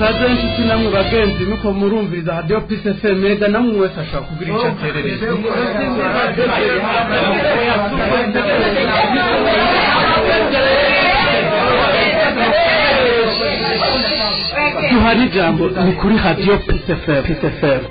kaze inshuti namwe bagenzi nuko murumviriza Radio Peace FM mega namwe wese ashaka kugira icyo aterereza tuhari jambo ni kuri Radio Peace FM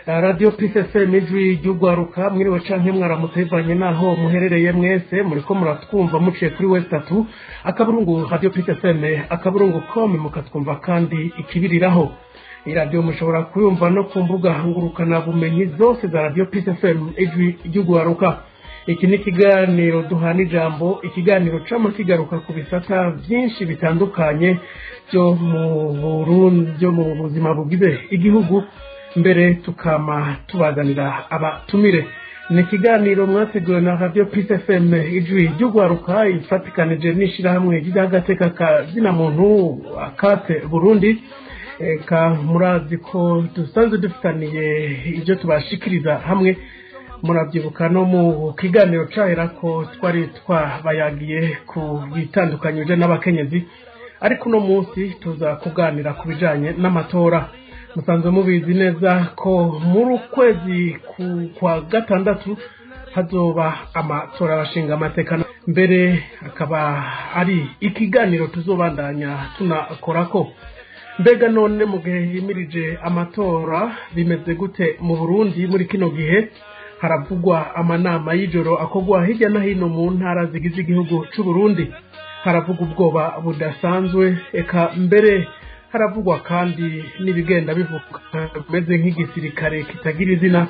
Radio Peace FM ijwi ry'ugwaruka mwiriwe canke mwaramutse bivanye naho muherereye mwese muriko muratwumva muciye kuri West 3 akaburungu Radio Peace FM akaburungu.com mukatwumva kandi ikibiriraho. Iyi radio mushobora kuyumva no ku mbuga ngurukana bumenyi zose za Radio Peace FM ijwi ry'ugwaruka. Iki ni kiganiro duhana ijambo, ikiganiro camo kigaruka ku bisata byinshi bitandukanye byo mu Burundi byo mu buzima bugize igihugu, mbere tukama tubazanira abatumire. Ni kiganiro mwateguwe na Radio Peace FM ijwi ry'ugwaruka ifatikanije n'ishirahamwe ry'agateka ka zina muntu akate Burundi. Ka murazi ko dusanzwe dufitaniye ibyo tubashikiriza hamwe. Murabyibuka no mu kiganiro cahera ko twari twabayagiye ku bitandukanye byo n'abakenyezi, ariko no munsi tuza kuganira ku bijanye n'amatora. Musanzwe mubizi neza ko muri kwezi kwa gatandatu hazoba amatora abashinga amateka, mbere akaba ari ikiganiro tuzobandanya tunakorako. Mbega none mu gihe himirije amatora bimeze gute mu Burundi muri kino gihe? Haravugwa amanama y'ijoro akogwa hirya no hino mu ntara zigize igihugu c'u Burundi. Haravugwa ubwoba budasanzwe, eka mbere haravugwa kandi n'ibigenda bivuga bimeze nk'igisirikare kitagira izina,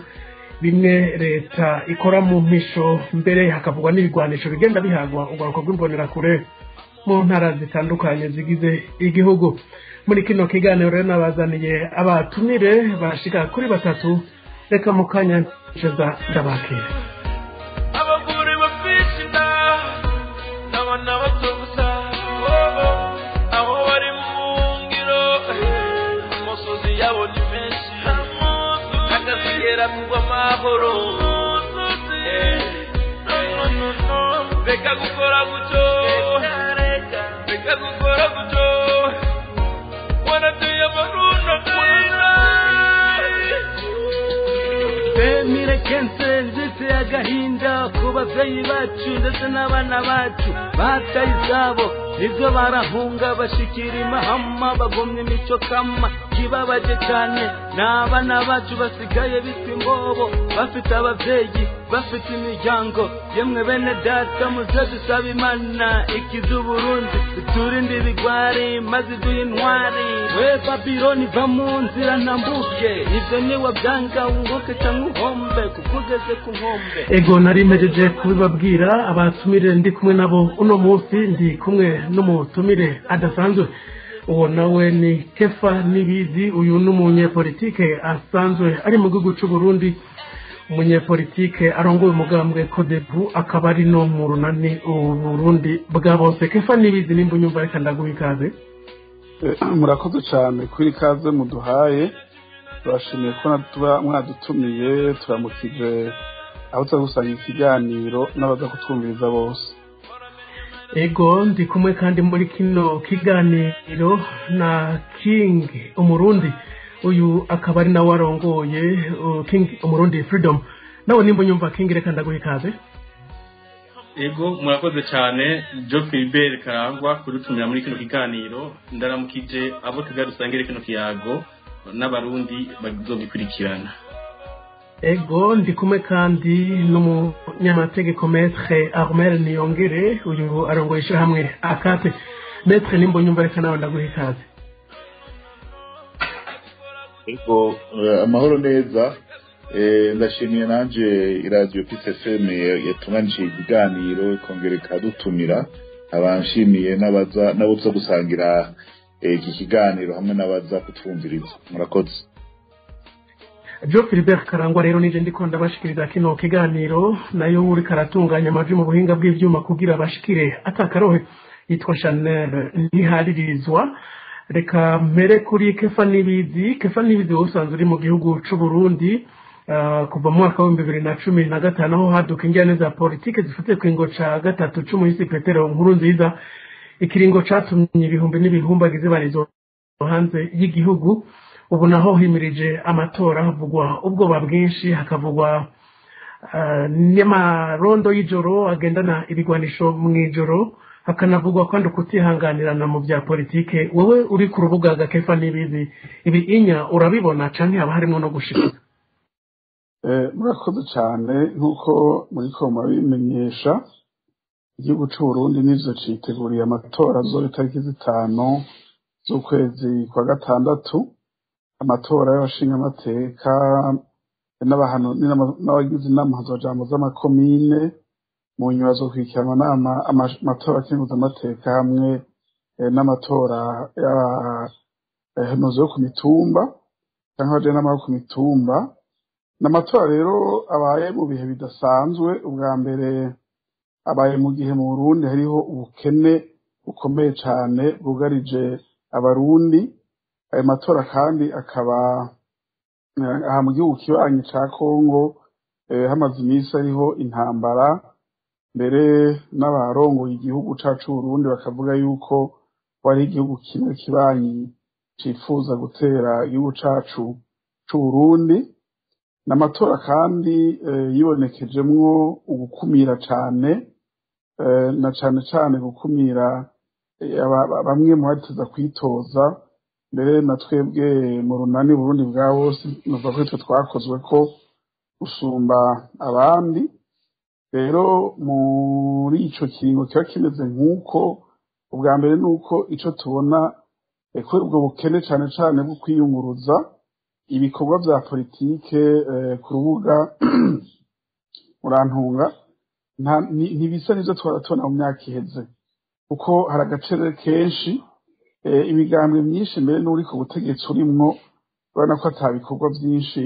bimwe leta ikora mu mpisho, mbere hakavugwa n'ibigwanisho bigenda bihagwa ugaruka rw'imbonera kure mu ntara zitandukanye zigize igihugu. Muri kino kiganiro rero nabazaniye abatumire bashika kuri batatu. Reka mukanya nsheza ndabakira. Abagore bafishinda n'abana batobusa aho bari mu ngiro umusozi yabo ni menshi akazigera kugwa amahoro reka gukora gutyo reka gukora gutyo wanatuye abarundo Kense nzite agahinda ku bavyeyi bacu ndetse n'abana bacu bataye izabo, nivyo barahunga bashikira imahama bagomye imico kama. Kibabaje cyane n'abana bacu basigaye bitwa imbobo, bafite abavyeyi bafite imiryango. Yemwe bene data muze dusaba Imana ikiza Burundi, turinde ibigwari maze duhe intwari. We Babiloni va mu nzira ntambuke, ivyo ni wabyanga ungoke cyangwa uhombe kukugeze ku nkombe. Ego nari mejeje kubibabwira abatumire ndi kumwe nabo uno munsi. Ndi kumwe n'umutumire adasanzwe, uwo nawe ni Kefa Nibizi. Uyu n'umunyepolitike asanzwe ari mu gihugu c'u Burundi, umunyepolitike arongoye umugambwe Codebu, akaba ari no mu runani Burundi bwa bose. Kefa Nibizi nimba unyumva reka ndaguha ikaze. Murakoze cyane kuri kaze muduhaye, turashimiye ko mwadutumiye, turamukije aho tuzagusanga ikiganiro n'abaza kutwumviriza bose. Ego ndi kumwe kandi muri kino kiganiro na King Umurundi. Uyu akaba ari nawe arongoye King Umurundi Freedom. Nawe nimba unyumva King reka ndaguha ikaze. Ego murakoze cyane Geoffrey Bell Karangwa kudutumira muri kino kiganiro. Ndaramukije abo tugarusangire kino kiyago n'abarundi bazogikurikirana. Ego ndi kumwe kandi n'umunyamategeko Maître Armel Niyongere. Uyu arongoye ishirahamwe akate. Maître nimba unyumva reka nawe ndaguha ikaze. Ego amahoro neza ndashimiye nanje iradiyo Peace FM yatunganije ibiganiro ikongera ikadutumira abanshimiye nabo tuza gusangira iki kiganiro hamwe n'abaza kutwumviriza murakoze. Jo Philbert Karangwa rero nije ndiko ndabashikiriza kino kiganiro nayo uri karatunganya amaji mu buhinga bw'ivyuma kugira bashikire atakarohe yitwa Chanel Ntiharirizwa. Reka mpere kuri Kefa Nibizi usanzwe uri mu gihugu c'u Burundi kuva mu mwaka wa 2015 aho haduka injyane za politike zifite kwingo ca gatatu c'umuhisi Petero Nkurunziza, ikiringo catumye ibihumbi n'ibihumbagize barizo hanze y'igihugu. Ubu naho himirije amatora havugwa ubwoba bwinshi, hakavugwa n'amarondo y'ijoro agendana ibigwanisho mw'ijoro, hakanavugwa kandi kutihanganirana mu bya politike. Wowe uri ku rubuga Kefa Nibizi ibi inya urabibona canke haba harimo no gushika? Murakoze cyane nk'uko muriko murabimenyesha, igihugu c'u Burundi nivyo citeguriye amatora azoba itariki 5 z'ukwezi kwa gatandatu, amatora y'abashinga amateka n'abagize inama z'amajambo z'amakomine mu nyuma zo kwikirana amatora akenguza amateka hamwe n'amatora y'abahanuzi yo ku mitumba cyangwa abajyanama bo ku mitumba. N'amatora rero abaye mu bihe bidasanzwe. Ubwa mbere abaye mu gihe mu Burundi hariho ubukene bukomeye cyane bwugarije abarundi. Ayo matora kandi akaba aha mu gihugu kibanyi ca Kongo hamaze iminsi ariho intambara, mbere n'abarongoye igihugu cacu Burundi bakavuga yuko wari igihugu kimwe kibanyi cifuza gutera igihugu cacu c'u Burundi. N'amatora kandi yibonekejemwo ugukumira cane, na cane gukumira bamwe mu bateza kwitoza. Mbere na twebwe mu runani Burundi bwa bose nuva ko twe twakozwe ko usumba abandi. Rero muri ico kiringo kiba kimeze nk'uko ubwa mbere nuko ico tubona ko ubwo bukene cane bwo kwiyunguruza ibikorwa vya politike ku rubuga murantunga ntibisa n'ivyo twaratona mu myaka iheze, kuko hari agacere kenshi imigambwe myinshi mbere n'uri ku butegetsi urimwo urabona ko atabikorwa byinshi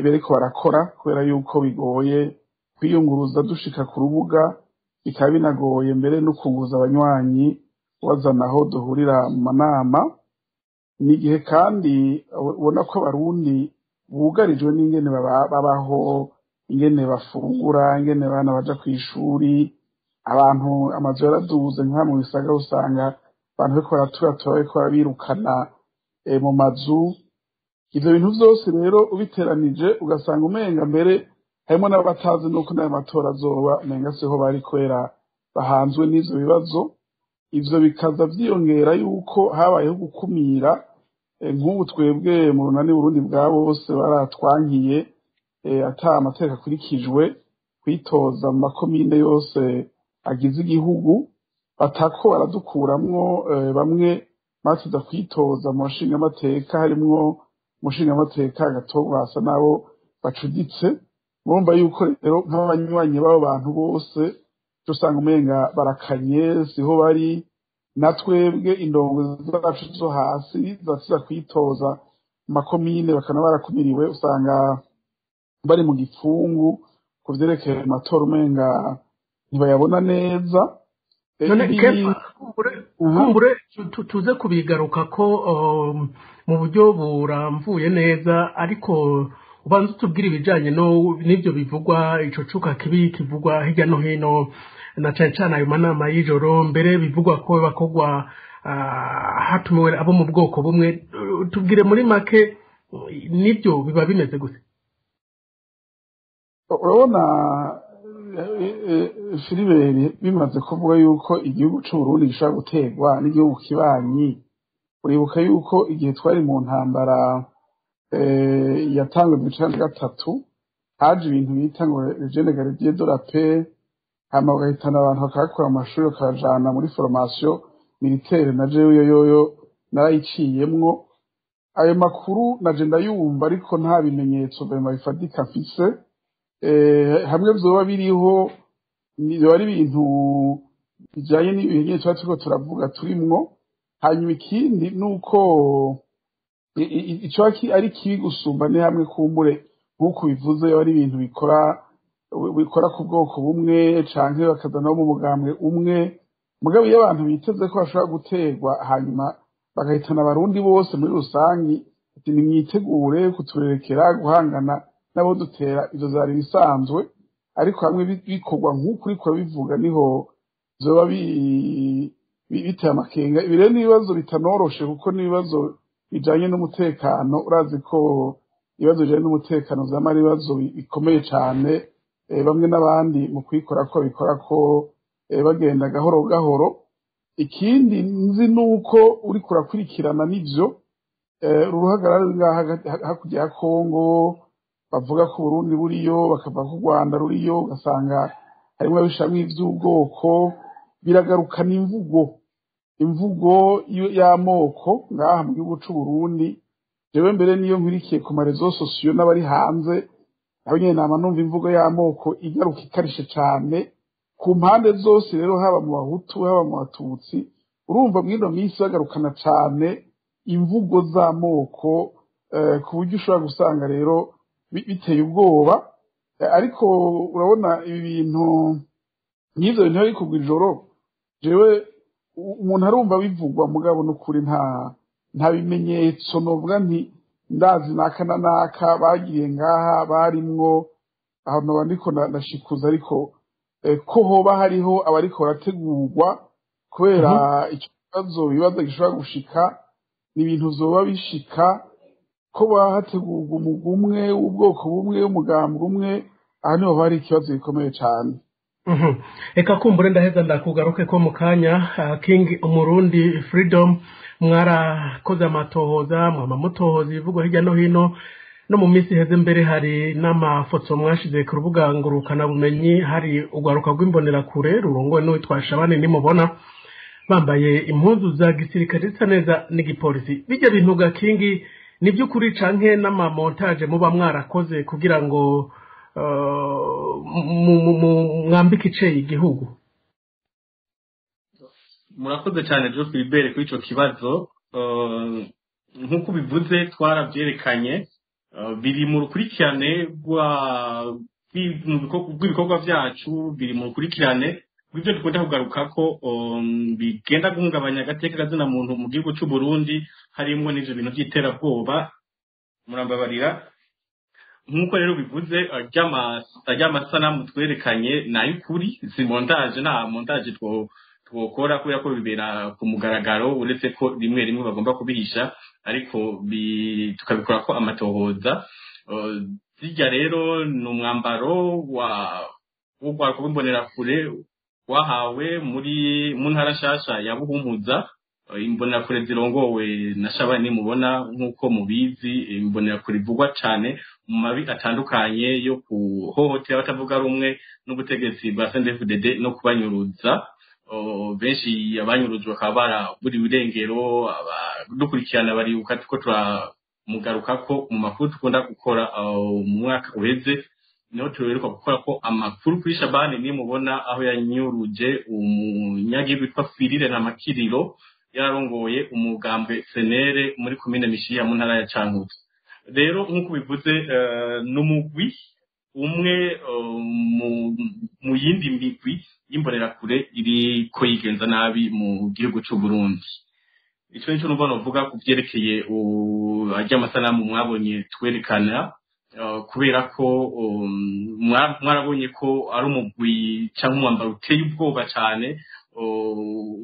bereko barakora, kubera yuko bigoye kwiyunguruza dushika ku rubuga, bikaba binagoye mbere no kunguza abanywanyi wazana aho duhurira mu manama. N'igihe kandi ubona ko abarundi bugarijwe n'ingene babaho, ingene bafungura, ingene abana baja kw'ishuri, abantu amazu yaraduze nka mu bisagara usanga abantu bariko baraturatura bariko barabirukana mu mazu. Ivyo bintu vyose rero ubiteranije ugasanga umenga mbere harimo n'abatazi nuko n'ayo matora azoba, umenga siho bari kubera bahanzwe n'ivyo bibazo. Ivyo bikaza vyiyongera yuko habayeho gukumira. Nk'ubu twebwe mu runani Burundi bwa bose baratwankiye ata amategeko akurikijwe kwitoza mu makomine yose agize igihugu, batako baradukuramwo bamwe batuza kwitoza mu bashinga amateka, harimwo umushinga amateka Gatogwasa nabo bacuditse. Murumva yuko rero nk'abanywanyi b'abo bantu bose dusanga umenga barakanye, siho bari. Natwebwe indongo zacu zo hasi zatuza kwitoza mu makomine bakana barakumiriwe, usanga bari mu gipfungu ku vyerekeye amatora umenga ntibayabona neza. kumbure tuze kubigaruka ko mu buryo buramvuye neza, ariko ubanza utubwira ibijanye n'ivyo bivugwa, ico cuka kibi kivugwa hirya no hino, na cane ayo manama y'ijoro mbere bivugwa ko bakogwa hatumiwe abo mu bwoko bumwe. Tubwire muri make nibyo biba bimeze gute? Urabona Filiberi bimaze kuvuga yuko igihugu c'u Burundi gishobora gutegwa n'igihugu kibanyi. Uribuka yuko igihe twari mu ntambara yatangwe mu 1993 haje ibintu bita ngo Jeune Gardien de la Paix, hama bagahitana abantu bakakora amashuri bakajana muri formation militaire. Na jewe yoyo narayiciyemwo, ayo makuru naje ndayumva ariko nta bimenyetso bifatika mfise hamwe vyoba biriho biba ari ibintu bijanye n'ibimenyetso turiko turavuga turimwo. Hanyuma ikindi nuko ico ari kibi gusumba ni hamwe kumbure nk'uko bivuze ari ibintu bikora ku bwoko bumwe canke bakazana mu mugambwe umwe, mugabo iyo abantu biteze ko bashobora guterwa hanyuma bagahitana abarundi bose muri rusangi, ati nimwitegure kuturerekera guhangana nabo dutera, ivyo zari bisanzwe. Ariko hamwe bikorwa nk'uko uriko bivuga niho vyoba biteye amakenga. Ibi rero n'ibibazo bitanoroshe kuko n'ibibazo bijanye n'umutekano. Urazi ko ibibazo bijanye n'umutekano vyama ari ibibazo bikomeye cane, bamwe n'abandi mu kwikora ko bikora ko bagenda gahoro gahoro. Ikindi nzi nuko uriko urakurikirana n'ivyo uruhagarara ngaha hakurya ya Kongo, bavuga ko Burundi buriyo, bakavuga ko Rwanda ruriyo, ugasanga harimwo abishamwe ivy'ubwoko, biragarukana imvugo y'amoko ngaha mu gihugu c'u Burundi. Jewe mbere niyo nkurikiye ku marezo sosiyo n'abari hanze, aho nyene nama numva imvugo y'amoko igaruka ikarishe cane ku mpande zose. Rero haba mu Bahutu haba mu Batutsi, urumva mwino minsi bagarukana cane imvugo z'amoko ku buryo ushobora gusanga rero biteye ubwoba. Ariko urabona ibi bintu nk'ivyo bintu ariko ijoro jewe umuntu arumva bivugwa, mugabo n'ukuri nta bimenyetso novuga nti ndazi naka na naka bagiriye ngaha barimwo aho noba ndiko ndashikuza. Ariko ko hoba hariho abariko barategurwa kubera icyo bibazo gishobora gushika, ni ibintu vyoba bishika ko bahategurwa umugwi umwe w'ubwoko bumwe w'umugambwe umwe, aha niho hari ikibazo gikomeye cane. Eka kumbure ndaheza ndakugaruke ko mu kanya. King Umurundi Freedom, mwarakoze amatohoza, mutohoza ibivugwa hirya no hino, no mu minsi heze mbere hari n'amafoto mwashize ku rubuga ngurukana bumenyi, hari ugwaruka rw'imbonerakure rurongowe n'uwitwa Shabani nimubona bambaye impuzu za gisirikare zisa neza n'igipolisi. Bijya bintu ga King ni by'ukuri canke n'amamontage muba mwarakoze kugira ngo mwambike iceye igihugu? Murakoze cyane Jo Philbert kuri ico kibazo. Nk'uko bivuze twaravyerekanye, biri mu rukurikirane rw'ibikorwa vyacu, biri mu rukurikirane rw'ivyo dukunda kugaruka ko bigenda guhungabanya agateka kazina muntu mu gihugu c'u Burundi, harimwo n'ivyo bintu vy'iterabwoba. Murambabarira. Nk'uko rero bivuze ry'amasanamu twerekanye n'ay'ukuri, si montage, nta montage twokora kubera ko bibera ku mugaragaro, uretse ko rimwe rimwe bagomba kubihisha, ariko tukabikora ko amatohoza. Zijya rero ni umwambaro w'urwaruka rw'imbonerakure wahawe mu ntara nshasha ya Buhumuza. Imbonerakure zirongowe na Shabani nimubona. Nk'uko mubizi, imbonerakure ivugwa cane mu mabi atandukanye yo kuhohotera abatavuga rumwe n'ubutegetsi bwa CNDD-FDD no kubanyuruza. Benshi abanyurujwe bakaba baraburiwe irengero, dukurikirana baribuka ko turamugaruka ko mu makuru tukunda gukora mu mwaka uheze, niho tuheruka gukora ko amakuru kuri Shabani nimubona, aho yanyuruje umunyagihugu witwa Firire na Makiriro, yararongoye umugambwe Senere muri komine Mishiha mu ntara ya Cankuzo. Rero nk'uko bivuze, n'umugwi umwe mu yindi migwi y'imbonerakure iri ko yigenza nabi mu gihugu c'u Burundi. Ico nico numva novuga ku vyerekeye ajya amasanamu mwabonye twerekana, kubera ko mwarabonye ko ari umugwi canke umwambaro uteye ubwoba cane,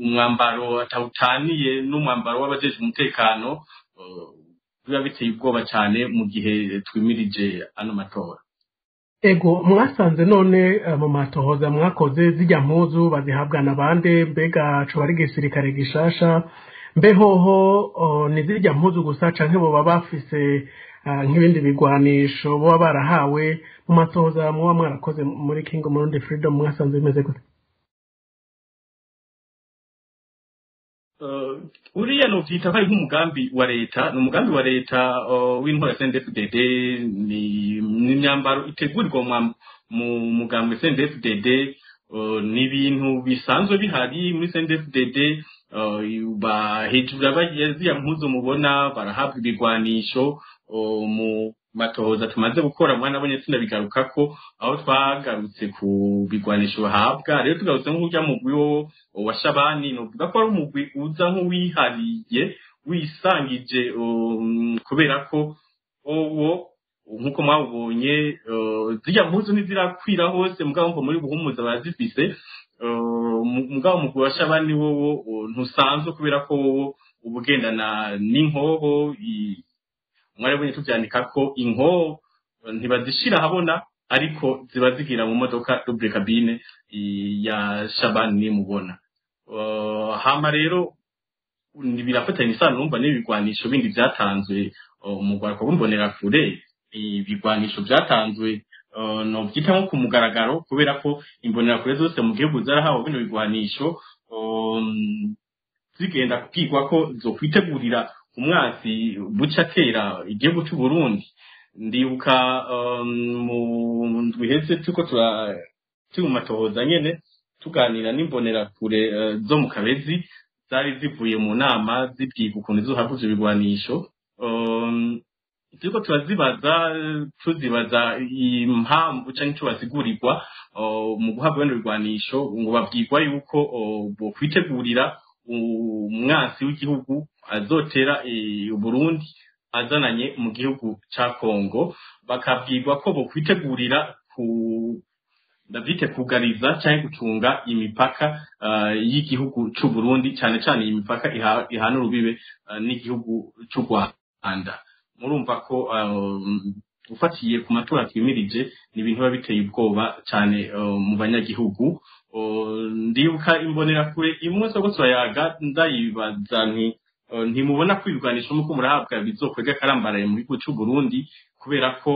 umwambaro atawutaniye n'umwambaro w'abajejwe umutekano, biba biteye ubwoba cane mu gihe twimirije ano matora. Ego, mwasanze none mu matohoza mwakoze zijya mpuzu bazihabwa nabande? Mbega co bari gisirikare gishasha? Mbehoho ni zijya mpuzu gusa canke boba bafise nk'ibindi bigwanisho boba barahawe? Mu matohoza muba mwarakoze muri King Umurundi Freedom mwasanze bimeze gute? uriya no vyita ko ari nk'umugambi wa leta ni umugambi wa leta w'intwara CNDD-FDD ni imyambaro itegurirwa mu mugambi CNDD-FDD ni ibintu bisanzwe bihari muri CNDD-FDD hejuru abaziya mpuzo mubona barahabwa ibigwanisho mu matohoza tumaze gukora mwana abonye sinabigaruka ko aho twagarutse ku bigwanisho bahabwa rero tugarutse nk'ujya mugwi wo wa Shabani no vuga ko ari umugwi uza nk'uwihariye wisangije kubera ko nkuko mwabonye zijya mpuzo ntizirakwira hose mugabo muri buhumuza barazifise mugabo mugwi wa Shabani wo ntusanzwe kubera ko ubugendana n'inkoho mwarabonye tuvyandika ko inko ntibazishira habona ariko ziba zigira mu modoka double cabine ya Shabani mubona hama rero birafatanye isano numva n'ibigwanisho bindi byatanzwe mu Rwanda kumbonera kure ibigwanisho byatanzwe no byita nko kumugaragaro kubera ko imbonera kure zose mu gihugu zarahawe bino bigwanisho zigenda kubwirwa ko zo kwitegurira umwasi buca tera igihugu cy'u Burundi ndibuka mu ndwiheze tuko turi matohoza nyene tuganira n'imbonera kure zo mu Kabezi zari zivuye mu nama zibyiga ukuntu zohavuze ibigwanisho turiko tuzibaza impamvu canke ico basigurirwa mu guhabwa bino bigwanisho ngo babwirwa yuko bo kwitegurira umwasi w'igihugu azotera Burundi azananye mu gihugu ca Kongo bakabwirwa ko bo kwitegurira kugariza cyangwa gucunga imipaka y'igihugu cy'u Burundi cyane cyane imipaka ihana urubibe n'igihugu cy'u Rwanda murumva ko ufatiye ku matora twimirije ni ibintu biba biteye ubwoba cyane mu banyagihugu ndibuka imbonera kure imwe soko turayaga ndayibaza ntimubona kwirwanisha muko murahabwa bizokwega karambaraye mu gihugu cy'u Burundi kubera ko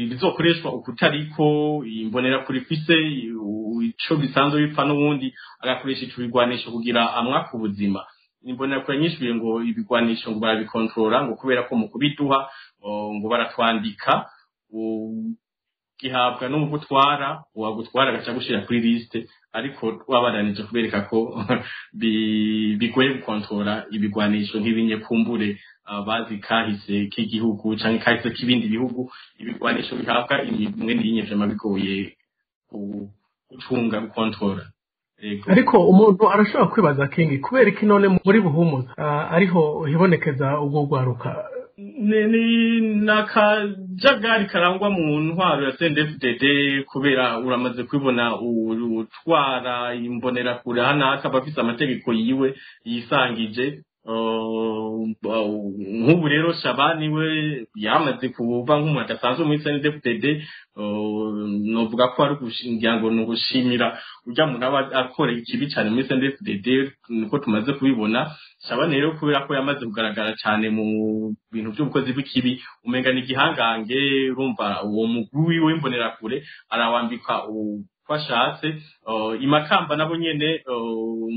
bizokoreshwa ukutariko imbonera kuri fise ico bisanzwe bipfa n'ubundi agakoresha ico bigwanisho kugira amwaka ubuzima imbonera kure nyishwiye ngo ibigwanisho ngo barabikontrola ngo kubera ko mu kubiduha ngo baratwandika gihabwa n'umugutwara wagutwara gacha gushira kuri liste ariko wabaranije kubereka ko bigoye gukontrola ibigwanisho nk'ibinye kumbure bazi kahise k'igihugu canke kahise k'ibindi bihugu ibigwanisho bihabwa imwe n'inyeje mabigoye gucunga gukontrola ariko umuntu arashobora kwibaza kingi kubera iki none muri buhumuza ariho hibonekeza ubwo gwaruka ni nakajagari karangwa mu ntwaro ya CNDD-FDD kubera uramaze kwibona utwara imbonera kure hana akabafise amategeko yiwe yisangije nk'ubu rero Shabani we yamaze kuba nk'umuntu adasanzwe muri CNDD-FDD novuga ko ari gushingira ngo no gushimira ujya mu naba akora ikibi cyane muri CNDD-FDD niko tumaze kubibona Shabani rero kubera ko yamaze kugaragara cyane mu bintu by'ubukozi bw'ikibi umenga ni gihangange urumva uwo mugwi w'imbonera kure arawambika kwashatse imakamba nabo nyene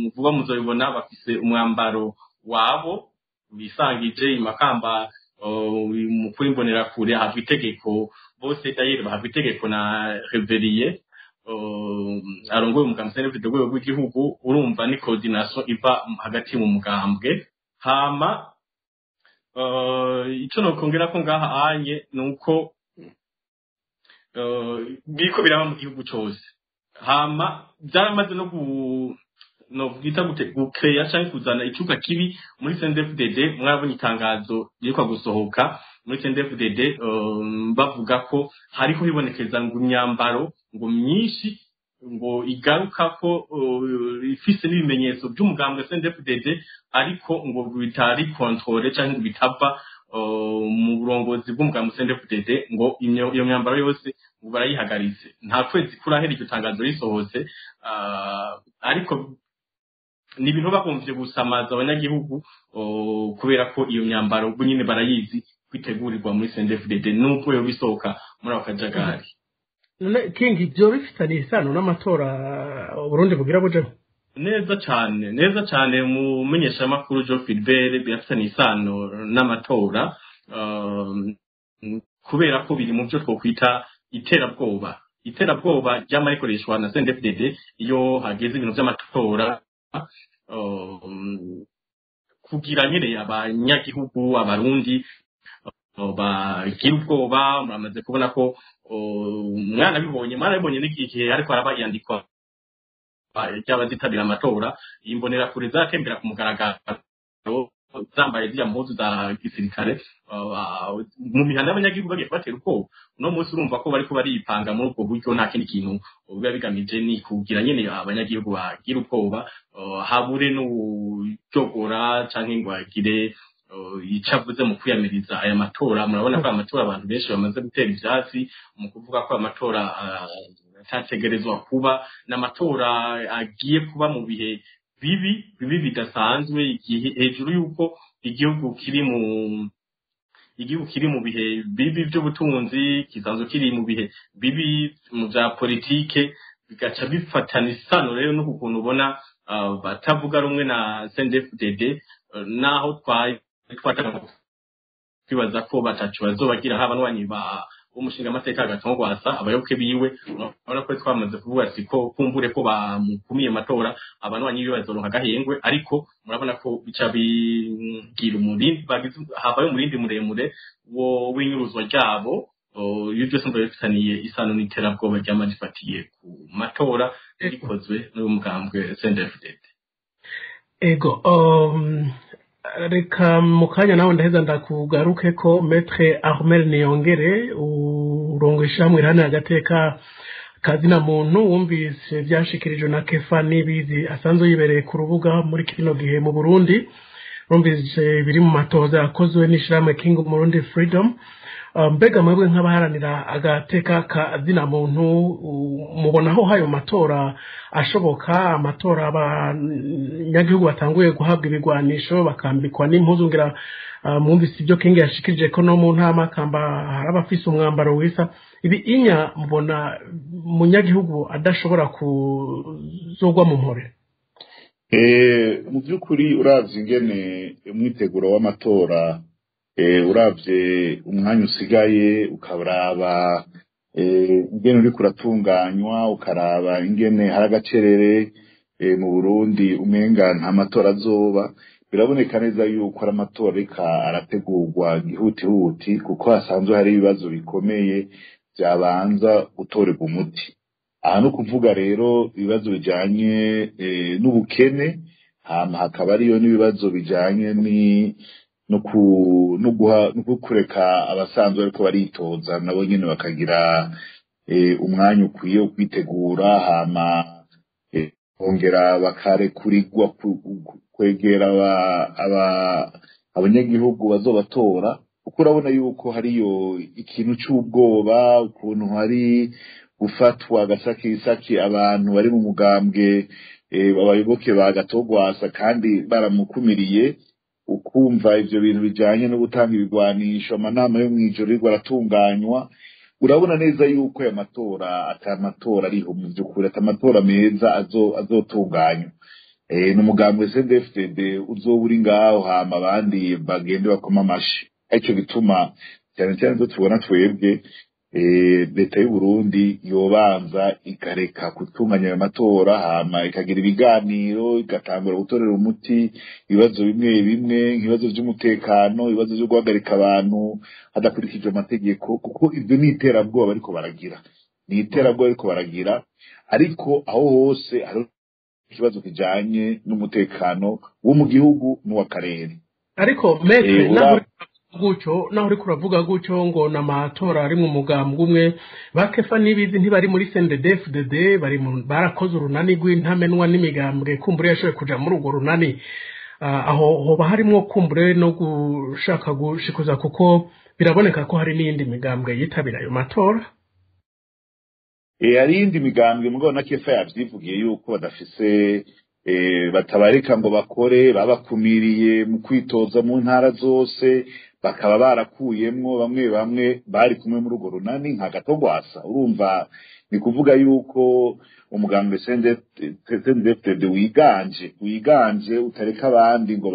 muvuga muzoyibona bafise umwambaro wabo bisangije imakamba mu kurimbonera kure hafi itegeko bose tayire bahafi itegeko na Reveriye arongoye umugambi CNDD w'igihugu urumva ni coordination iva hagati mu mugambwe hama ico no kongera ko ngaha anye nuko biko biraba mu gihugu cyose hama byaramaze no bwita gukeya cyangwa kuzana icuka kibi muri CNDD-FDD mwabonye itangazo riko gusohoka muri CNDD-FDD bavuga ko hariko hibonekeza ngo imyambaro ngo myinshi ngo igaruka ko ifise n'ibimenyetso by'umugambwe CNDD-FDD ariko ngo bitari controle cyangwa bitava mu burongozi bw'umugambwe CNDD-FDD ngo iyo myambaro yose ngo barayihagaritse nta kwezi kurahera iryo tangazo risohotse ariko ni ibintu bakumvye gusamaza abanyagihugu kubera ko iyo myambaro nyine barayizi kwitegurirwa muri CNDD-FDD n'uko yo bisohoka muri akajagari none kingi byo bifitanye isano n'amatora Burundi bugira buje neza cyane mu menyeshamakuru Joe Philbert birafitanye isano n'amatora kubera ko biri mu byo twokwita iterabwoba ry'amarekoreshwa na CNDD-FDD iyo hageze ibintu by'amatora kugira nyine abanyagihugu abarundi bagira ubwoba. Muramaze kubona ko mwarabibonye n'igihe ariko arabayandikwa ry'abazitabira amatora imbonerakure zatembera ku mugaragaro zambaye ziriya mpuzu za gisirikare mu mihanda y'abanyagihugu bagiye kubatera ubwoba. uno munsi urumva ko bariko baripanga muri ubwo buryo nta kindi kintu biba bigamije ni kugira nyene abanyagihugu bagira ubwoba habure n'ujogora canke ngo agire icavuze mu kwiyamiriza aya matora. Murabona ko amatora abantu benshi bamaze gutera ivyatsi mu kuvuga ko amatora atategerezwa kuba n'amatora agiye kuba mu bihe bibi bidasanzwe igihe hejuru yuko igihugu kiri mu bihe bibi by'ubutunzi kisanzwe kiri mu bihe bibi mu bya politike bigaca bifatana isano rero no kukuntu ubona batavuga rumwe na CNDD-FDD naho twibaza ko batacu bazobagira haba n'wanyi umushinga amateka agatongwasa abayoboke biwe. Urabona ko twamaze kuvuga ati ko kumbure ko bamukumiye amatora abantu banyi bibazoronka gahengwe, ariko murabona ko bica bigira umurindi habaye umurindi muremure wo winyuruzwa ryabo. Iyo byose mbabifitaniye isano n'iterabwoba ry'amagifatiye ku matora rikozwe n'umugambwe CNDD-FDD. Ego reka mu kanya nawe ndaheza ndakugaruke ko Maître Armel Niyongere urongoye hamwe hano agateka kazina muntu wumvise byashikirijwe na Kefa Nibizi asanzwe yibereye ku rubuga muri kino gihe mu Burundi. Rumvise biri mu matoza yakozwe n'ishyirahamwe King Burundi Freedom. Mbega mwebwe nk'abaharanira agateka kazina muntu mubonaho hayo matora ashoboka, amatora abanyagihugu batanguye guhabwa ibigwanisho bakambikwa n'impuzu ngira mwumvise ibyo King yashikije ko no mu ntama kamba harabafise umwambaro wisa ibi inya mubona munyagihugu adashobora kuzogwa mu mpore. Mu by'ukuri uravye ingene umwiteguro w'amatora uravye umwanya usigaye ukaraba ingene uri kuratunganywa ukaraba ingene hari agacerere mu Burundi umenga nta matora azoba, biraboneka neza yuko ari amatora reka arategurwa gihutihuti kuko hasanzwe hari ibibazo bikomeye byabanza gutorerwa umuti. Aha no kuvuga rero ibibazo bijanye n'ubukene, hakaba ariyo n'ibibazo bijanye no kureka abasanzwe ariko baritoza nabo nyene bakagira umwanya ukwiye wo kwitegura, hama bongera bakarekurirwa kwegera abanyagihugu bazobatora, kuko urabona yuko hariyo ikintu c'ubwoba, ukuntu hari gufatwa agasakisaki abantu bari mu mugambwe abayoboke ba Gatogwasa kandi baramukumiriye, ukumva ivyo bintu bijanye no gutanga ibigwanisho, amanama yo mwijoro ariko aratunganywa. Urabona neza yuko aya matora atamatora ariho mu by'ukuri, atamatora meza azotunganywa. N'umugambwe CNDD-FDD uzoburi ngaho hama abandi bagende bakoma amashi. Ico gituma cyane cyane tubona twebwe leta y'u Burundi yobanza ikareka gutunganya ayo matora, hama ikagira ibiganiro, igatangura gutorera umuti ibibazo bimwe bimwe, ibibazo by'umutekano, ibibazo byo guhagarika abantu hadakurikijwe amategeko, kuko ibyo ni iterabwoba ariko baragira, ariko aho hose hari ikibazo kijanye n'umutekano wo mu gihugu n'uw'akarere. Ariko Maître naho uri kuravuga gucyo ngo n'amatora ari mu mugambwe umwe, bakefa nibizi ntibari muri CNDD-FDD, barakoze urunani rw'intamenwa n'imigambwe kumbure yashoboye kuja muri urwo runani. Aho hoba harimo kumbure no gushaka gushikuza, kuko biraboneka ko hari n'iyindi migambwe yitabira ayo matora. Hari indi migambwe mugabo na Kefa yavyivugiye yuko badafise batabareka ngo bakore, babakumiriye mu kwitoza mu ntara zose, bakaba barakuyemwo bamwe bamwe bari kumwe muri urwo runani nka Gatogwasa. Urumva ni kuvuga yuko umugambwe CNDD-FDD wiganje utareka abandi ngo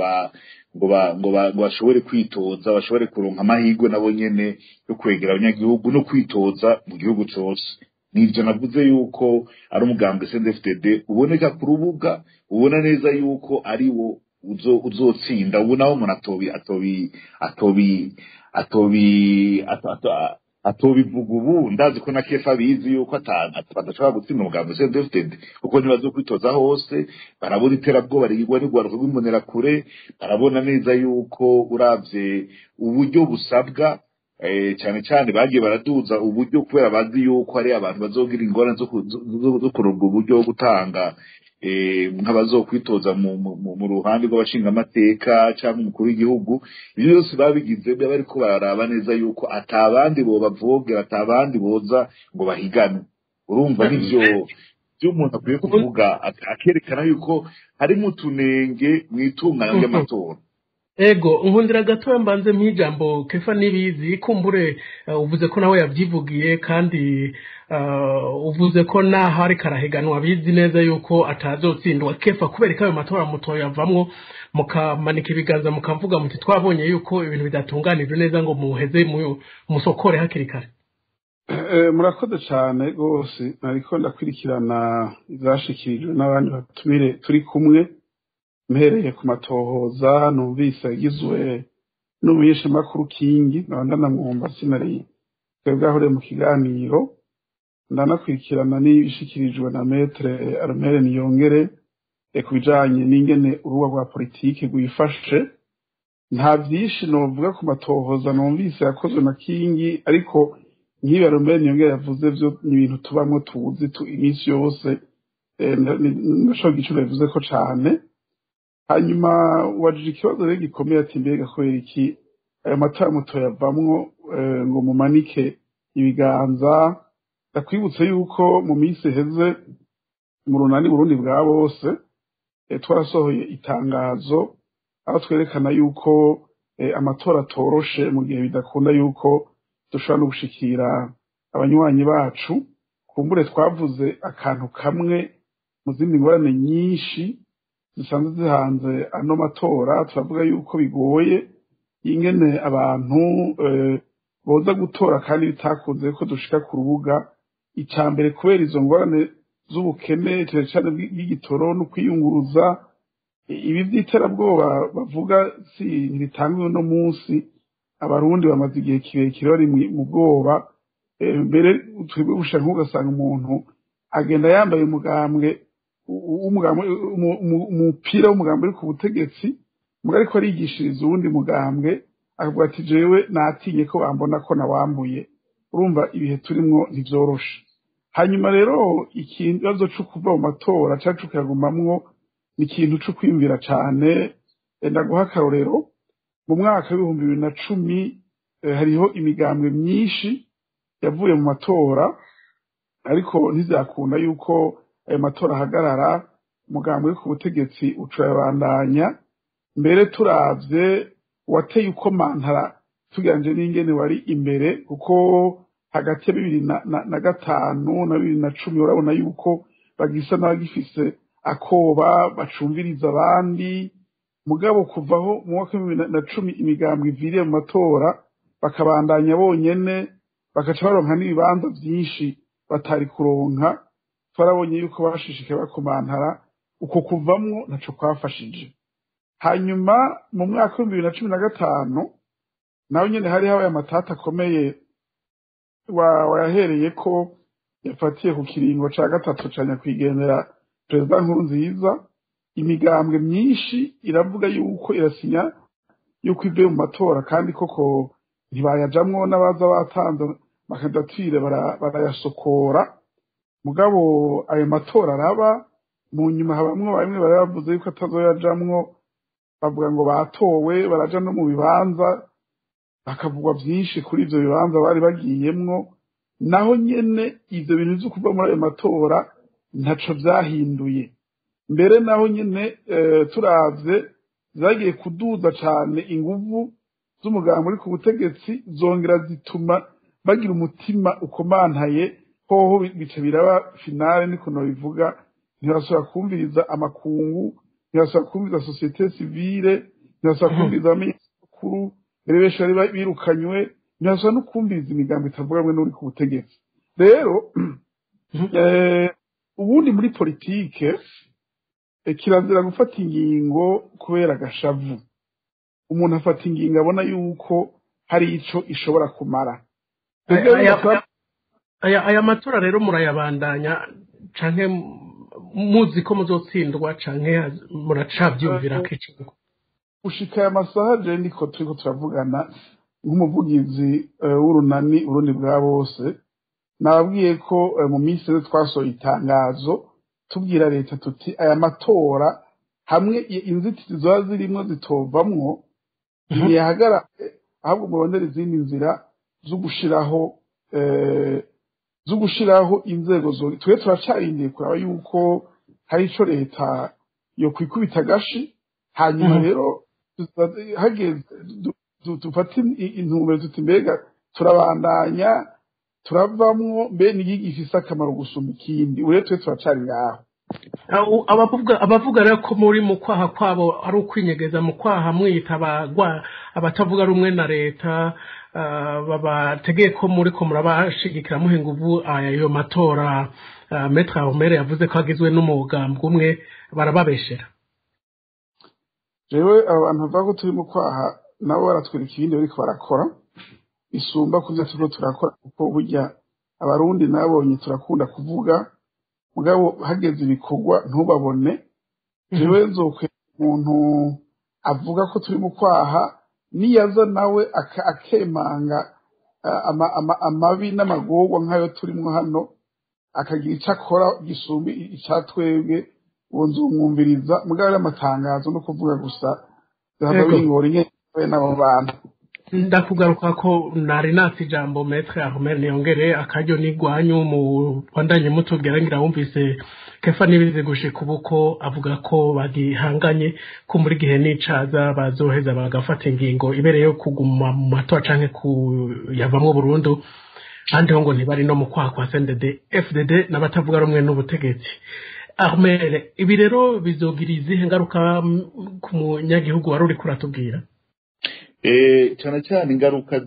bashobore kwitoza, bashobore kuronka amahirwe nabo nyene yo kwegera abanyagihugu no kwitoza mu gihugu cose. Nivyo navuze yuko ari umugambwe CNDD-FDD uboneka ku rubuga, ubona neza yuko ari wo uzotsinda. Ubu naho umuntu atobivuga ubu, ndazi ko na Kefa bizi yuko badashobora gutsinda umugambwe CNDD-FDD kuko ntibazokwitoza hose. Barabona iterabwoba rigirwa n'urwaruka rw'imbonera kure, barabona neza yuko uravye uburyo busabwa cyane cyane bagiye baraduza uburyo kubera bazi yuko ari abantu bazogira ingorane zo kuronka uburyo bwo gutanga nk'abazokwitoza mu ruhande rw'abashinga amateka cyangwa umukuru w'igihugu. Ibyo byose babigize bariko bararaba neza yuko atabandi bobavogera, atabandi boza ngo bahigane. Urumva nivyo umuntu akwiye kuvuga, akerekana yuko harimo utunenge mw'itunganya ry'amatora. Ego nkundira gatoya mbanze mw'ijambo Kefa Nibizi kumbure uvuze ko nawe yavyivugiye kandi uvuze ko naho ari karahiganwa bizi neza yuko atazotsindwa. Kefa kubereka ayo matora mutoya avamwo mukamanika ibiganza mukavuga muti twabonye yuko ibintu bidatunganijwe neza ngo muheze musokore hakiri kare. Murakoze cyane gose, nariko ndakwirikirana izashikirijwe n'abandi batumire turi kumwe. Mpereye ku matohoza numvise agizwe n'umunyesha makuru Kingi nabandana mwumva sinari twebwe ahore mu kiganiro, ndanakwirikirana n'ibishikirijwe na Maître Armel Niyongere ku bijanye n'ingene urubuga rwa politike rwifashe. Nta vyinshi novuga ku matohoza numvise yakozwe na Kingi, ariko nk'ibi Armel Niyongere yavuze vyo ni ibintu tubamwo tuzi iminsi yose, ndashobora igiciro yavuze ko cane. Hanyuma wajije ikibazo rero gikomeye ati mbega kubera iki ayo matora muto yavamwo ngo mumanike ibiganza. Ndakwibutse yuko mu minsi heze mu runani Burundi bwa bose twarasohoye itangazo aho twerekana yuko amatora atoroshe mu gihe bidakunda yuko dushobora no gushikira abanywanyi bacu. Kumbure twavuze akantu kamwe mu zindi ngorane nyinshi zisanzwe zihanze ano matora. Turavuga yuko bigoye ingene abantu boza gutora kandi bitakunze ko dushika ku rubuga. Icambere kubera izo ngorane z'ubukene cyane bw'igitoro no kwiyunguruza. Ibi by'iterabwoba bavuga si ntitangwe no munsi, abarundi bamaze igihe kirekire bari mu bwoba. Mbere twebwe gushaka ugasanga umuntu agenda yambaye umugambwe umupira w'umugambwe uri ku butegetsi, mugari ko arigishiriza uwundi mugambwe akavuga ati jewe natinye ko bambona ko nawambuye. Urumva ibihe turimwo ntivyoroshe. Hanyuma rero ikibazo cyo kuva mu matora cyacu kagumamwo ni ikintu cyo kwiyumvira cyane. Ndaguha akarorero, mu mwaka w'ibihumbi 2010 hariho imigambwe myinshi yavuye mu matora, ariko ntizakunda yuko ayo matora ahagarara. Umugambwe ku butegetsi ucurabandanya. Mbere turavye wateye uko mantara tuganje n'ingene wari imbere, kuko hagati ya 2005 na 2010 urabona yuko bagisa n'abagifise akoba bacumviriza abandi. Mugabo kuvaho mu mwaka wa 2010 imigambwe iviriye mu matora bakabandanya bonyene, bakaca baronka n'ibibanza vyinshi batari kuronka. Twarabonye yuko bashishikaye bakomantara, uko kuvamwo naco kwafashije. Hanyuma mu mwaka wa 2015 naho nyene hari habaye amatata akomeye wayahereye ko yafatiye ku kiringo ca gatatu ca nyakwigendera Perezida Nkurunziza. Imigambwe myinshi iravuga yuko irasinya yuko ivuye mu matora, kandi koko ntibayajamwo n'abaza batanze makandidatire barayasokora. Mugabo ayo matora araba, mu nyuma habamwe bamwe baravuze yuko atazoyajamwo, bavuga ngo batowe baraja no mu bibanza, bakavugwa byinshi kuri ivyo bibanza bari bagiyemwo. Naho nyene ivyo bintu byo kuva muri ayo matora ntaco vyahinduye. Mbere naho nyene turavye zagiye kuduza cane inguvu z'umuganga uri ku butegetsi zongera zituma bagira umutima ukomantaye hoho bice biraba finale niko bivuga ntibasubira kumviriza amakungu ntibasubira kumviriza societe civile ntibasubira kumviriza abamenyeshamakuru mbere benshi bari birukanywe ntibasubira no kumviriza imigambi itavuga hamwe n'uri ku butegetsi rero ubundi muri politike kirazira gufata ingingo kubera agashavu umuntu afata ingingo abona yuko hari ico ishobora kumara aya matora rero murayabandanya canke muzi ko muzotsindwa canke muracavyumvira kiciko ushika aya masaha je ndiko turiko turavugana nk'umuvugizi w'urunani urundi bwa bose nababwiye ko mu minsi rero twasohoye itangazo tubwira leta tuti aya matora hamwe inzitizi zoba zirimwo zitovamwo ntiyahagarare ahubwo murondera izindi nzira zo gushiraho inzego twe turacarindiye kuraba yuko hari ico leta yo kwikubita agashi hanyuma rero hageze dufate intumbero tuti mbega turabandanya turavamwo mbe n'igiki gifise akamaro gusumba ikindi ure twe turacari ngaho abavuga rero ko muri mu kwaha kwabo ari ukwinyegeza mu kwaha mwita abatavuga rumwe na leta babategeye ko muri ko murabashigikira muhe nguvu ayo matora Maître Armel yavuze ko agizwe n'umugambwe umwe barababeshera jewe abantu bavuga ko turi mu kwaha nabo baratwereka ibindi bariko barakora isumba kuvyo turiko turakora kuko burya abarundi nabonye turakunda kuvuga mugabo hageze ibikorwa ntubabone jewe nzokwe umuntu avuga ko turi mu kwaha niyaza nawe akemanga amabi n'amagorwa nk'ayo turimo hano akagira icyo akora gisumba icatwebwe uwo nzumwumviriza mugabo y'amatangazo no kuvuga gusa zahava bingora inyewe n'abo bantu ndakugaruka ko nari nasi ijambo Maître Armel niyongere akaryo nigwanyu mu bandanye mutubwira ngira wumvise Kefa nibize gushika ubuko avuga ko bagihanganye ko muri gihe nicaza bazoheza bagafata ingingo ibere yo kuguma mu matora canke kuyavamwo burundu andi ngo ntibari no mu kwaha kwa CNDD FDD n'abatavuga rumwe n'ubutegetsi Armel ibi rero bizogira izihe ngaruka ku munyagihugu wari uri kuratubwira cyane cyane ingaruka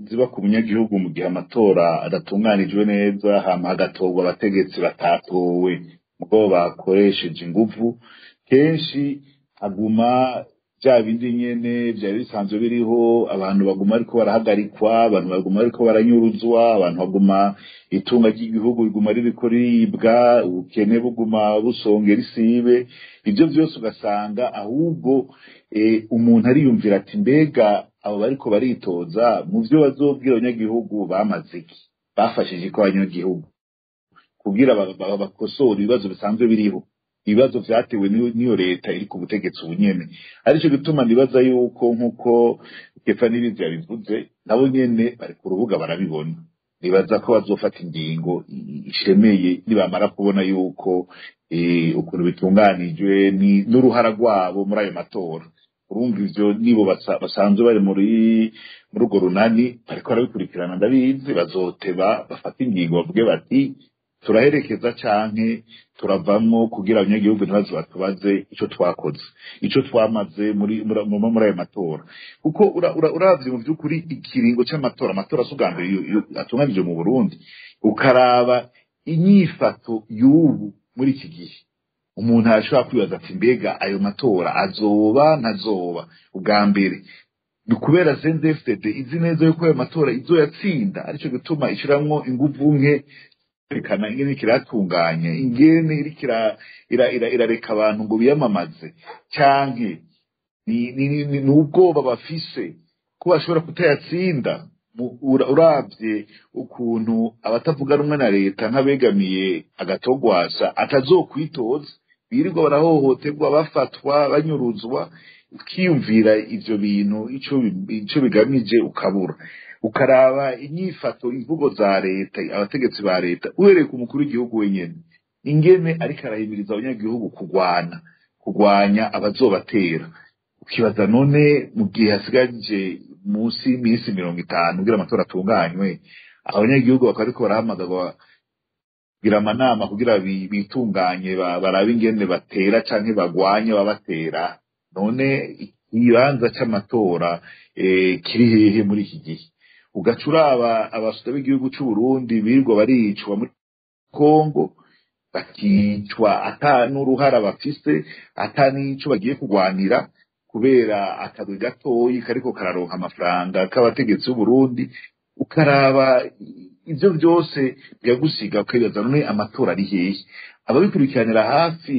ziba ku munyagihugu mu gihe amatora adatunganijwe neza hama hagatorwa abategetsi batatowe mugo bakoresheje ingufu kenshi aguma bya bindi nyene byari bisanzwe biriho abantu baguma ariko barahagarikwa abantu baguma ariko baranyuruzwa abantu baguma itunga ry'igihugu biguma ririko ribwa ubukene buguma busongera isibe ibyo byose ugasanga ahubwo umuntu ariyumvira ati mbega abo bariko baritoza mu byo bazobwira abanyagihugu bamaze iki bafashije ko abanyagihugu kugira bakosora ibibazo bisanzwe biriho ibibazo vyatewe niyo leta iri ku butegetsi ubunyene arico gituma nibaza yuko nkuko Kefa nibize yabivuze nabo nyene bari ku rubuga barabibona nibaza ko bazofata ingingo ishemeye nibamara kubona yuko ukuntu bitunganijwe n'uruhara rwabo muri ayo matora urumva ivyo nibo basanzwe bari muri urwo runani bariko barabikurikirana ndabizi bazoteba bafata ingingo bavuge bati turaherekeza canke turavamwo kugira abanyagihugu ntibaze batubaze ico twakoze ico twamaze muri ayo matora kuko uravye mu vy'ukuri ikiringo c'amatora amatora asugambere atunganije mu Burundi ukaraba inyifato y'ubu muri iki gihe umuntu arashobora kwibaza ati mbega ayo matora azoba ntazoba ubwa mbere ni kubera CNDD-FDD izi neza yuko ayo matora izoyatsinda arico gituma ishiramwo inguvu nke rekana ingene kiratunganya ingene irareka abantu ngo biyamamaze canke ni ubwoba bafise ko bashobora kutayatsinda uravye ukuntu abatavuga rumwe na leta nk'abegamiye agatogwasa atazokwitoza birirwa barahohoterwa bafatwa banyuruzwa ukiyumvira ivyo bintu ico bigamije ukabura ukaraba inyifato imvugo za leta abategetsi ba leta uhereye ku mukuru w'igihugu wenyene ingene ariko arahimiriza abanyagihugu kurwanya abazobatera ukibaza none mu gihe hasigaje munsi y'imisi 50 kugira amatora atunganywe abanyagihugu bakariko barahamagarwa kugira amanama kugira bitunganye barabe ingene batera canke bagwanye babatera none ikibanza c'amatora kiri hehe muri iki gihe ugacuraba abasuda b'igihugu c'u Burundi birirwa baricwa muri Kongo bakicwa ata n'uruhara bafise ata n'ico bagiye kugwanira kubera akadwi gatoyi kariko kararonka amafaranga k'abategetsi b'u Burundi ukaraba ivyo byose byagusiga ukibaza none amatora ari hehe ababikurikiranira hafi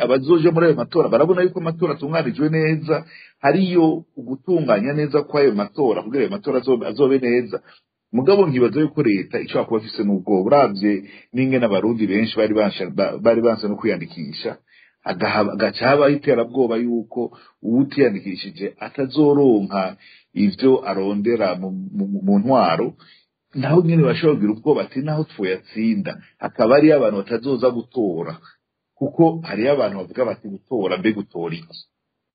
abazoje muri ayo matora barabona yuko amatora atunganijwe neza hariyo ugutunganya neza kw'ayo matora kugira ayo matora azobe neza mugabo nkibaza yuko leta ico akuba afise n'ubwo buravye n'ingene abarundi benshi bari banse no kwiyandikisha agaca habaho iterabwoba yuko uwutiyandikishije atazoronka ivyo arondera mu ntwaro naho nyene bashobora kugira ubwoba ati naho twoyatsinda hakaba hariyo abantu batazoza gutora kuko hariyo abantu bavuga bati gutora mbe gutora iki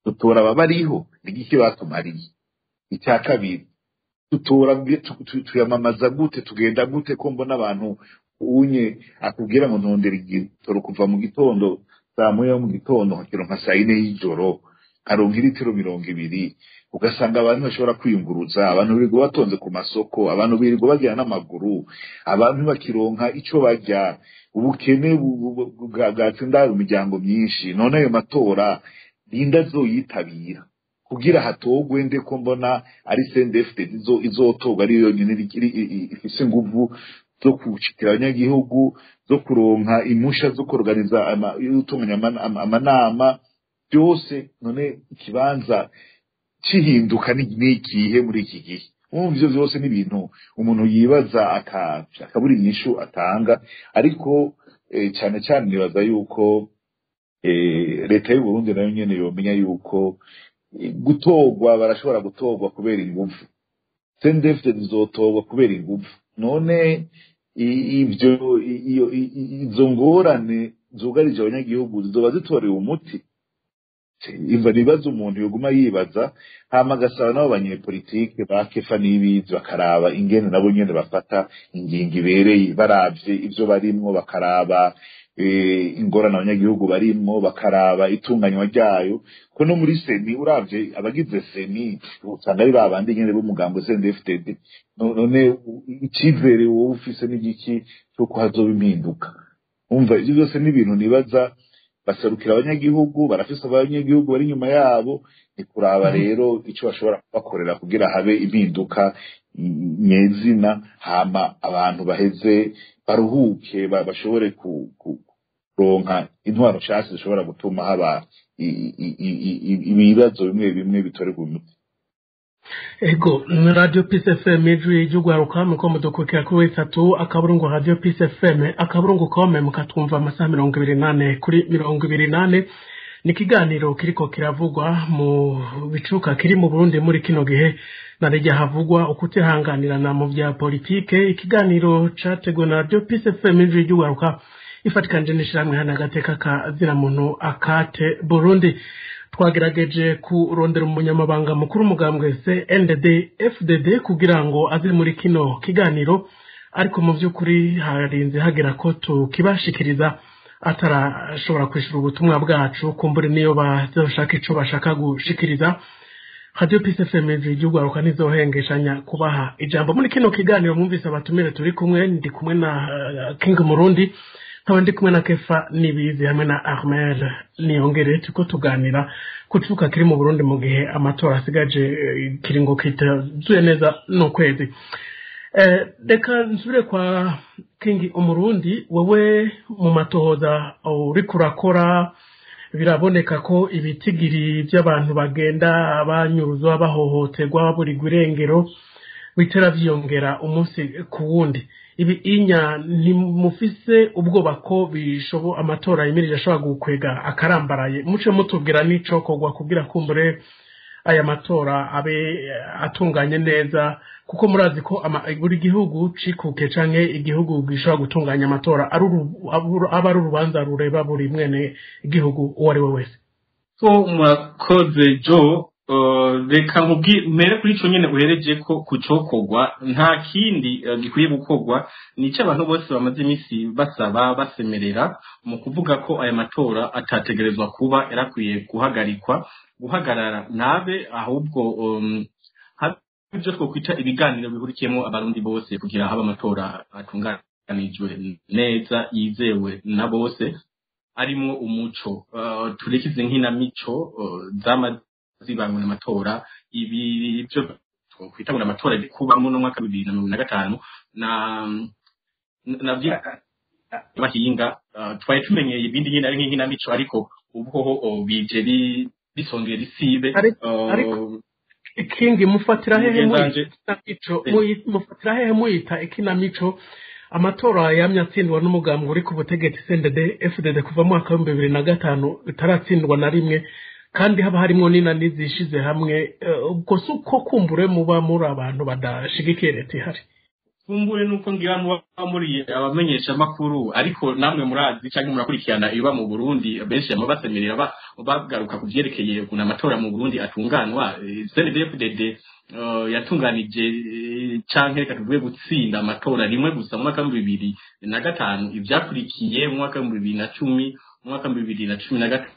gutora baba bariho n'igiki batumariye icya kabiri tutora tuyamamaza gute tugenda gute ko mbona abantu unye akubwira ngo ntondera igitoro kuva mu gitondo saa moya mu gitondo hakiro nka saa 4 y'ijoro aronka litiro 200 ugasanga abantu bashobora kwiyunguruza abantu birirwa batonze ku masoko abantu birirwa bagira n'amaguru abantu bakironka ico barya ubukene bwatsinda mu miryango myinshi none ayo matora linda zoyitabira kugira hatogwe nde ko mbona ari CNDD-FDD izotorwa ari yo nyine ifise inguvu zo kucikira abanyagihugu zo kuronka imusha zo kuorganiza y'utunganya amanama byose none ikibanza cihinduka n'ikihe muri iki gihe ivyo byose n'ibintu umuntu yibaza akabura inyishu atanga ariko cyane cyane nibaza yuko leta y'u Burundi nayo nyene yomenya yuko gutorwa barashobora gutorwa kubera ingufu CNDD-FDD zizotorwa kubera ingufu none ivyo izo ngorane zugarije abanyagihugu zizoba zitorewe umuti imva nibaza umuntu yoguma yibaza hama agasaba n'abo banyepolitike bakefa n'ibizi bakaraba ingene nabo nyene bafata ingingo ibereye baravye ivyo barimwo bakaraba ingorane abanyagihugu barimwo bakaraba itunganywa ryayo ko no muri seni uravye abagize seni usanga ari babandi nyene b'umugambo CNDD-FDD none icizere wowe ufise n'igiki cyo hazoba impinduka umva ivyo byose n'ibintu nibaza basarukira abanyagihugu barafise abanyagihugu bari nyuma yabo ni kuraba rero ico bashobora kubakorera kugira habe impinduka nyezina hama abantu baheze baruhuke bashobore kuronka intwaro nshasha zishobora gutuma haba ibibazo bimwe bitorerwa umuti ego radio Peace FM ijwi ry'ugwaruka muko mudukukira kuri wesatu akaburungu radio Peace FM akaburungu kome mukatwumva amasaha 28 kuri 28 ni kiganiro kiriko kiravugwa mu bicuka kiri mu Burundi muri kino gihe narejya havugwa ukutihanganirana mu bya politike ikiganiro categwa na radio Peace FM ijwi ry'ugwaruka ifatikanje n'ishiramwe hana gateka kazira muntu akate Burundi twagerageje kurondera umunyamabanga mukuru umugambwe CNDD-FDD kugira ngo aze muri kino kiganiro ariko mu by'ukuri harinze hagera ko tukibashikiriza atarashobora kwishura ubutumwa bwacu kumbure niyo bazoshaka ico bashaka gushikiriza Radio Peace FM y'ugwaruka nizohengeshanya kubaha ijambo muri kino kiganiro mwumvise abatumire turi kumwe ndi kumwe na King Murundi ndi kumwe na Kefa Nibizi hamwe na Ahmed Niyongere tuko tuganira kucuka kiri mu Burundi mu gihe amatora asigaje kiringo kitazuye neza no kwezi reka nsubire kwa King Umurundi wewe mu matohoza uri kurakora biraboneka ko ibitigiri by'abantu bagenda banyuruzwa bahohoterwa buri gwirengero bitera vyongera umunsi ku wundi ibi inya ntimufise ubwoba ko bishobo amatora yimirije ashobora gukwega akarambaraye muce mutubwira nico kogwa kugira kumbure aya matora abe atunganye neza kuko murazi ko buri gihugu cikuke canke igihugu gishobora gutunganya amatora aba ari urubanza rureba buri mwene igihugu uwo ari we wese so mwakoze jo reka mere kuri ico nyene uhereje ko kucokogwa nta kindi gikwiye gukogwa nico abantu bose bamaze imisi basaba basemerera mu kuvuga ko aya matora atategerezwa kuba yarakwiye guhagarara nabe ahubwo ibyo twokwita ibiganiro bihurikiyemo abarundi bose kugira haba amatora atunganijwe neza yizewe na bose arimo umuco turekize nk'inamico zibangwa n'amatora ibi byo twokwita ngo amatora kubamo no mwaka 2025 na bahinga twaye tumenyeye ibindi nyine ari nk'inamico ariko ubwo bije bisongeye risibe Kingi mufatira hehe muyita ikinamico amatora yamyatsindwa n'umugambi uri ku butegetsi CNDD FDD kuva mu mwaka wa 2005 bitaratsindwa na rimwe kandi haba harimo n'inani zishize hamwe ubwo suko kumbure muba muri abantu badashigikiye leta ihari kumbure nuko ngira muba muri abamenyesha makuru ariko namwe murazi cyangwa murakurikirana iba mu Burundi benshi amabasemerera bagaruka kuvyerekeye kuna amatora mu Burundi atunganwa CNDD-FDD yatunganije canke reka tuvuge gutsinda amatora rimwe gusa mu mwaka wa 2005 ivyakurikiye mu mwaka wa 2010 mu mwaka wa 2015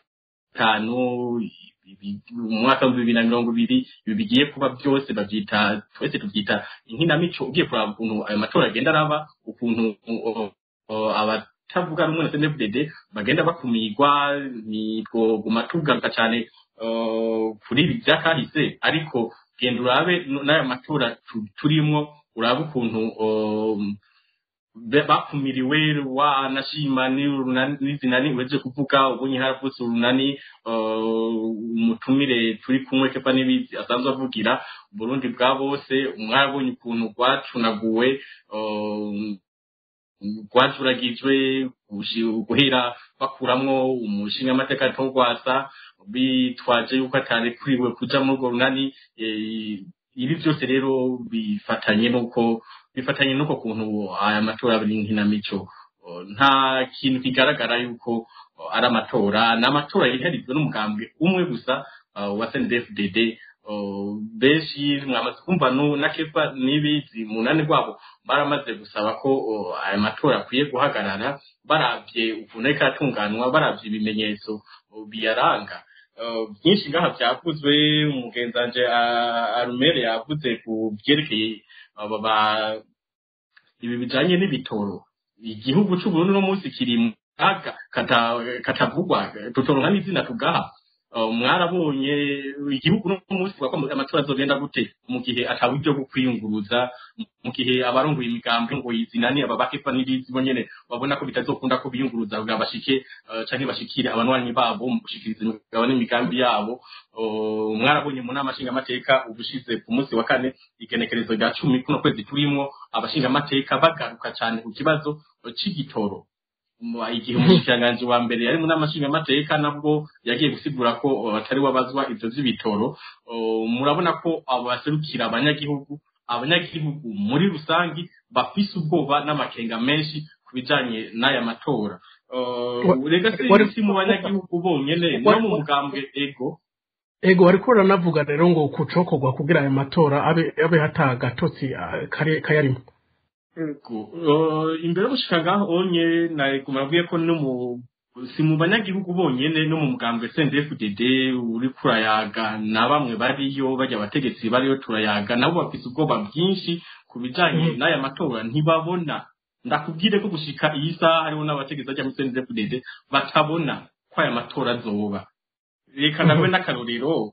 mwaka wa 2020 bigiye kuba byose bavyita twese tuvyita inkinamico ugiye kuraba ukuntu ayo matora agenda araba ukuntu abatavuga rumwe na CNDD bagenda bakumigwa ni guma tugaruka cyane kuri ibi byakahise ariko genda urabe n'aya matora turimo urabe ukuntu bakumiriwe wanashima n'izinani uheje kuvuga ubunye haravutse urunani umutumire turi kumwe kepa n'ibizi asanzwe avugira Burundi bwa bose umwabonye ukuntu rwacunaguwe rwajuragijwe guhera bakuramwo umushinga amateka tongwasa bitwaje yuko atari kuriwe kuja mu runani ibi byose rero bifatanye nuko kuntu aya matora ari nk'inamico nta kintu kigaragara yuko ari amatora n'amatora yiharijwe n'umugambwe umwe gusa wa CNDD-FDD benshi mwamaze kumva na kepa n'ibizi munani rwabo baramaze gusaba ko aya matora akwiye guhagarara baravye ukuntu ariko atunganwa baravye ibimenyetso biyaranga byinshi ngaha byavuzwe umugenzanje Arumere yavuze ku byerekeye ibi bijanye n'ibitoro igihugu cy'u Burundi no munsi kiri katavugwa tutoronka n'izina tugaha mwarabonye igihugu no munsi kwa amatora azogenda gute mu gihe ataburyo bwo kwiyunguruza mu gihe abarongoye imigambi ngo yizinani ababakefa n'ibizi bonyene babona ko bitazokunda ko biyunguruza bwabashike canke bashikire abanwanyi babo mu gushikiriza imigabo n'imigambi yabo mwarabonye mu nama nshinga amateka ubushize ku munsi wa kane igenekerezo rya 10 kuno kwezi turimo abashinga amateka bagaruka cyane ku kibazo c'igitoro igihe umushikiranganje wa mbere yari mu namashinga amateka nabwo yagiye gusigura ko batari wabazwa ivyo vy'ibitoro murabona ko abaserukira abanyagihugu muri rusangi bafise ubwoba n'amakenga menshi kubijanye n'aya matora urega si mu banyagihugu bonyene no mu mugambwe ego ariko ranavuga rero ngo kucokogwa kugira aya matora abe hatagatotsi kayarimo imbere y'ubushikanga onye nakumabwiye ko si mu banyagihugu bonyene no mu mugambwe CNDD-FDD uri kurayaga na bamwe bariyo bajya abategetsi bariyo turayaga nabo bafise ubwoba bwinshi kubijanye n'aya matora ntibabona ndakubwire ko gushika iyi saha hariho n'abategetsi bajya mu CNDD-FDD batabona ko aya matora azoba reka nawe n'akarorero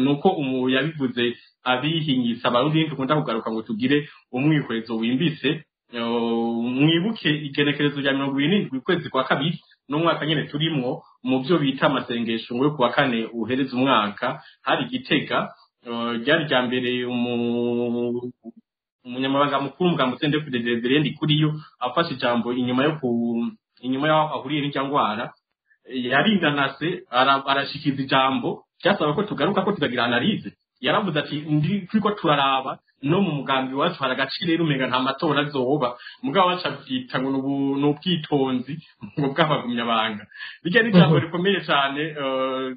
nuko yabivuze abihinyisa abarundi dukunda kugaruka ngo tugire umwihwezo wimbitse mwibuke igenekerezo rya 27 kwezi kwa kabiri no mwaka nyene turimwo mu byo bita amasengesho ngo yo kuwa kane uhereza umwaka hari Gitega ryari rya mbere umunyamabanga mukuru mu CNDD-FDD Verendi kuriyo afashe ijambo inyuma yaho ahuriye n'ijangwara yarindanase arashikiza ijambo cyasaba ko tugaruka ko tugagira analyse yaravuze ati ndi kwiko turaraba no mu mugambi wacu hari agaciro rero umenga nta matora azoba mugabo bacavyita ngo n'ubwitonzi ngo bw'abagumyabanga bijya n'ijambo rikomeye cyane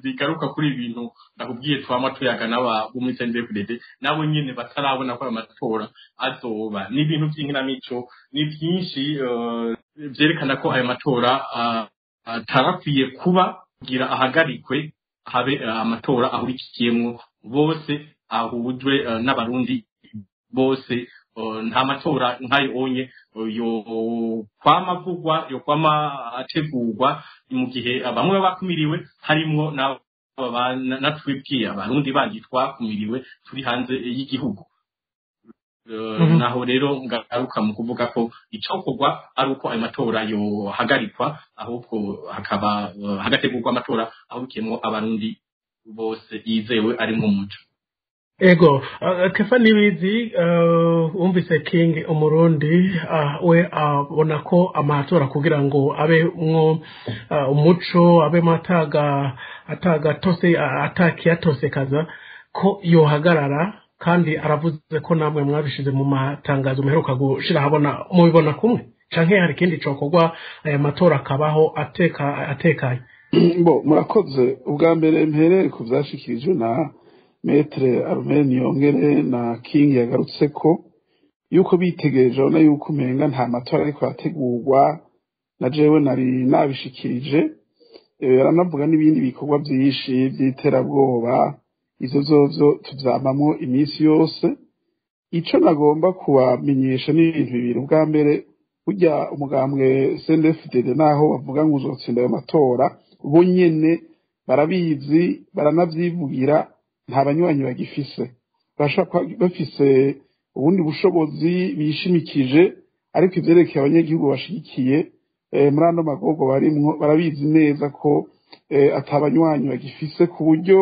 bigaruka kuri ibintu ndakubwiye twama tuyaga n'aba b'umutendefdede nabo nyene batarabona ko amatora azoba n'ibintu by'inkinamico ni byinshi byerekana ko ayo matora atarakwiye kuba kugira ahagarikwe habe amatora ahurikiyemwo bose ahujwe n'abarundi bose nta matora nkayo onye yo kwamavugwa yo kwama ategurwa mu gihe bamwe bakumiriwe harimwo natwibwiye abarundi bandi twakumiriwe turi hanze y'igihugu naho rero ngaruka mu kuvuga ko icokorwa ari uko ayo matora yo hagarikwa ahubwo hakaba hagategurwa amatora ahurikiyemwo abarundi bose yizewe ari mu muco ego kefa nibizi umvise King umurundi we abona ko amatora kugira ngo abe umuco abe ataga tose atose kaza ko yohagarara kandi aravuze ko namwe mwabishize mu matangazo muheruka gushira habona mubibona kumwe canke hari kindi cokorwa aya matora akabaho atekaye murakoze ubwa mbere mperere ku vyashikirijwe na Metre Armeni Yongere na King yagarutse ko yuko bitegereje na yuko umenga nta matora ariko yategurwa na jewe nari nabishikirije yaranavuga n'ibindi bikorwa byinshi by'iterabwoba izo zovyo tuzamamo iminsi yose ico nagomba kubamenyesha n'ibintu bibiri ubwa mbere burya umugambwe CNDD-FDD naho bavuga ngo uzotsinda ayo matora bo nyene barabizi baranavyivugira nta banywanyi bagifise bafise ubundi bushobozi bishimikije ariko ivyerekeye abanyagihugu bashigikiye muri ano magogo barimwo barabizi neza ko atabanywanyi bagifise ku buryo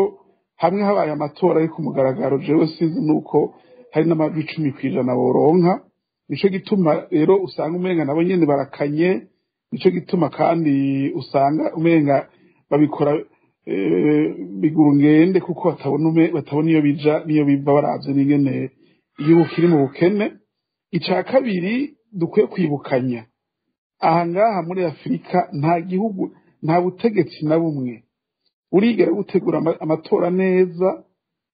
hamwe habaye amatora ari ku mugaragaro jewe sinzi nuko hari n'amajwi 10% boronka nico gituma rero usanga umenga nabo nyene barakanye nico gituma kandi usanga umenga babikora bigurungende kuko batabona iyo bija niyo biva baravye n'ingene igihugu kiri mu bukene ica kabiri dukwiye kwibukanya aha ngaha muri Afurika nta gihugu nta butegetsi na bumwe urigera gutegura amatora neza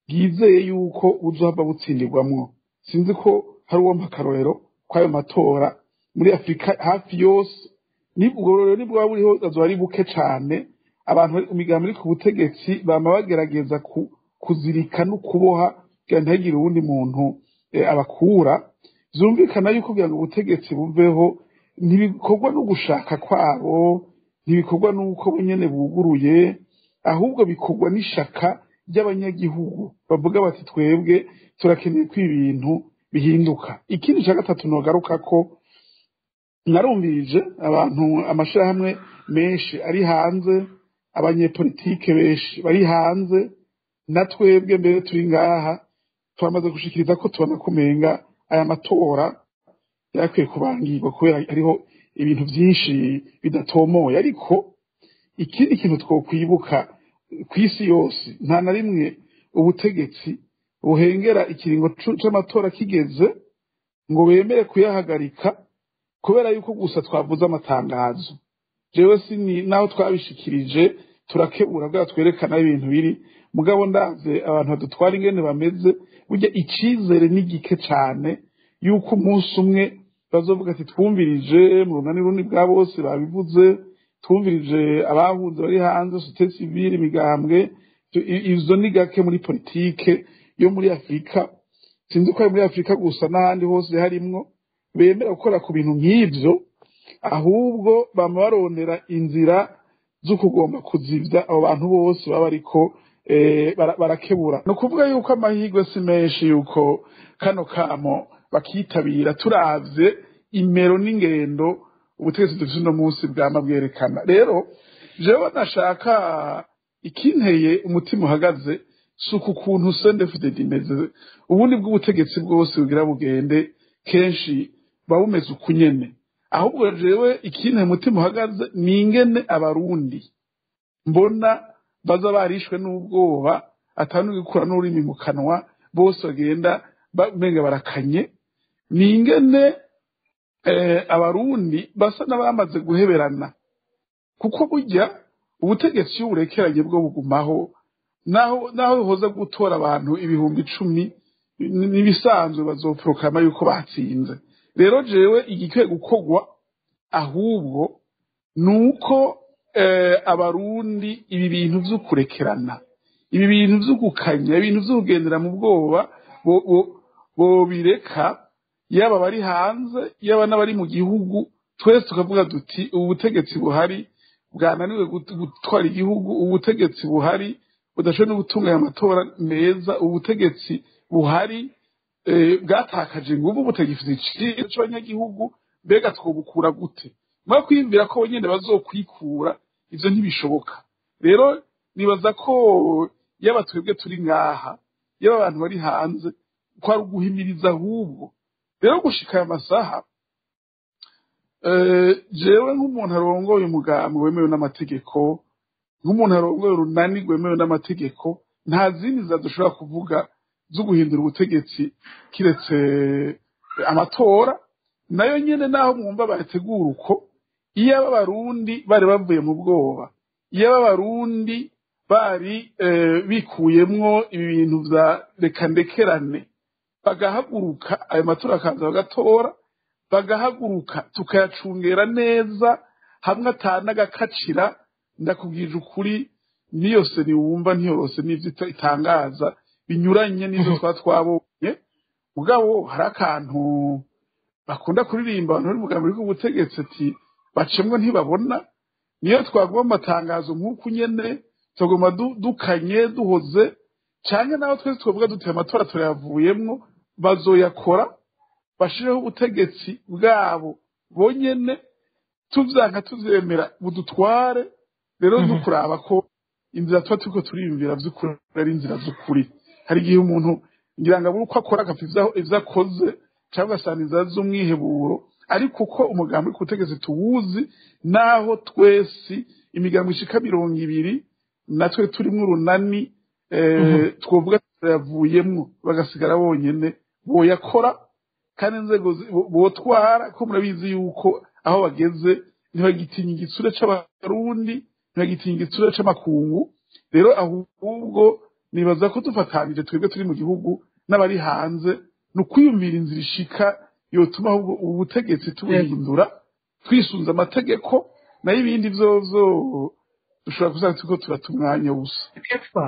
bwizeye yuko buzohava butsindirwamwo sinzi ko hari uwo makarorero kwayo matora muri Afurika hafi yose nibwo rero nibwo buriho azoari buke cane abantu imigambi iri ku butegetsi bama bagerageza kuzirika no kuboha kugira ntagire uwundi muntu abakura zumvikana yuko kugira ngo ubutegetsi buveho ntibikorwa no gushaka kwabo ntibikorwa nuko nyene buguruye ahubwo bikorwa n'ishaka ry'abanyagihugu bavuga bati twebwe turakeneye ko ibintu bihinduka ikindi cya gatatu nogaruka ko narumvirije abantu amashirahamwe menshi ari hanze abanyepolitike benshi bari hanze na twebwe mbere turi ngaha twamaze gushikiriza ko tubona kumenga aya matora yakwiye kubangirwa kubera hariho ibintu byinshi bidatomoye ariko ikindi kintu twokwibuka kw'isi yose nta na rimwe ubutegetsi buhengera ikiringo c'amatora kigeze ngo bemere kuyahagarika kubera yuko gusa twavuze amatangazo jewe sini naho twabishikirije turakebura bwa twerekana ibintu biri mugabo ndaze abantu badutwara ingene bameze burya icizere n'igike cane yuko umunsi umwe bazovuga ati twumvirije mu runani rundi bwa bose babivuze twumvirije abahunze bari hanze societe civile imigambwe izo ni gake muri politike yo muri Afurika sinzi ko muri Afurika gusa n'ahandi hose harimwo bemera gukora ku bintu nk'ivyo ahubwo bama baronera inzira zo kugomba kuzivya abo bantu bose baba ariko barakebura no kuvuga yuko amahirwe si menshi yuko kano kamo bakitabira turavye imero n'ingendo ubutegetsi dufite no munsi bwama bwerekana rero jewe nashaka ikinteye umutima uhagaze suku kuntu CNDD-FDD imeze ubundi bw'ubutegetsi bwose bugira bugende kenshi babumeze ukunyene ahubwo jewe ikinteye umutima uhagaze ni ingene abarundi mbona baza barishwe n'ubwoba atanugikura n'ururimi mu kanwa bose bagenda benga barakanye ni ingene abarundi basa n'abamaze guheberana kuko burya ubutegetsi y'uburekeranye bwo bugumaho naho hoza gutora abantu ibihumbi 10 nibisanzwe bazoprokama yuko batsinze rero jewe igikwiye gukogwa ahubwo nuko abarundi ibi bintu vy'ukurekerana ibi bintu vy'ugukanya ibintu vy'ugendera mu bwoba bo bireka yaba bari hanze yaba n'abari mu gihugu twese tukavuga duti ubutegetsi buhari bwananiwe gutwara igihugu ubutegetsi buhari budashobora no gutunganya amatora meza ubutegetsi buhari bwatakaje inguvu butagifite iciro cy'abanyagihugu mbega twobukura gute mwa kwiyumvira ko nyene bazokwikura ivyo ntibishoboka rero nibaza ko yaba twebwe turi ngaha yaba abantu bari hanze ko ari uguhimiriza ahubwo rero gushika aya masaha jewe nk'umuntu arongoye umugambi wemewe n'amategeko nk'umuntu arongoye urunani rwemewe n'amategeko nta zindi dushobora kuvuga zo guhindura ubutegetsi kiretse amatora nayo nyene naho mwumva bategura uko iyo abarundi bari bavuye mu bwoba iyo abarundi bari bikuyemwo ibi bintu vya reka ndekerane bagahaguruka ayo matora akaza bagatora bagahaguruka tukayacungera neza hamwe atanagakacira ndakubwije ukuri niyose niwumva ntiyorose n'ivyo itangaza binyuranye n'ivyo twabonye mugabo hari akantu bakunda kuririmba abantu bari mugambo w'ubutegetsi ati bacemwe ntibabona niyo twagomba amatangazo nk'uko nyene tugomba dukanye duhoze cyane naho twese twavuga duteye amatora turayavuyemwo bazoyakora bashireho ubutegetsi bwabo bonyene tuvyanka tuvyemera budutware rero dukuraba ko inzira tuba turiko turiyumvira vy'ukuri ari inzira z'ukuri hari igihe umuntu ngira ngo abura uko akora agapfa ivyo akoze cyangwa agasanga inzira z'umwiheburo ariko uko umugambi w'ubutegetsi tuwuzi naho twese imigambi ishika 200 natwe turimwo urunani twovuga tuyavuyemwo bagasigara bonyene boyakora kandi inzego botwara ko murabizi yuko aho bageze ntibagitinya igitsure c'abarundi ntibagitinya igitsure c'amakungu rero ahubwo nibaza ko dufatanije twebwe turi mu gihugu n'abari hanze no kwiyumvira inzira ishika yotuma ahubwo ubutegetsi tubuhindura twisunza amategeko nayo ibindi vyozo dushobora kusanga tuko turatumwanya busa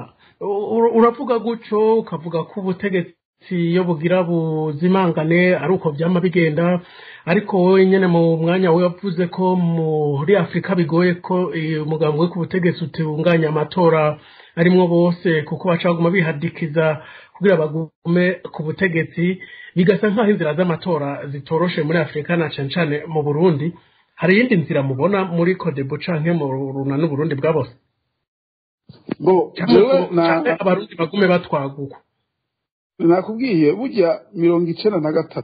uravuga gutyo ukavuga ko ubutegetsi iyo bugira buzimangane ari uko vyama bigenda ariko wowe nyene mu mwanya wavuze ko muri Afrika bigoye ko umugambi wo kubutegetsi utunganya amatora arimwo bose kuko bacaguma bihadikiza kugira bagume ku butegetsi bigasa nkaho inzira z'amatora zitoroshe muri Afrika na cancane mu Burundi hari yindi nzira mubona muri Codebu canke mu runani Burundi bwa bose abarundi bagume batwaguka nakubwiye burya 93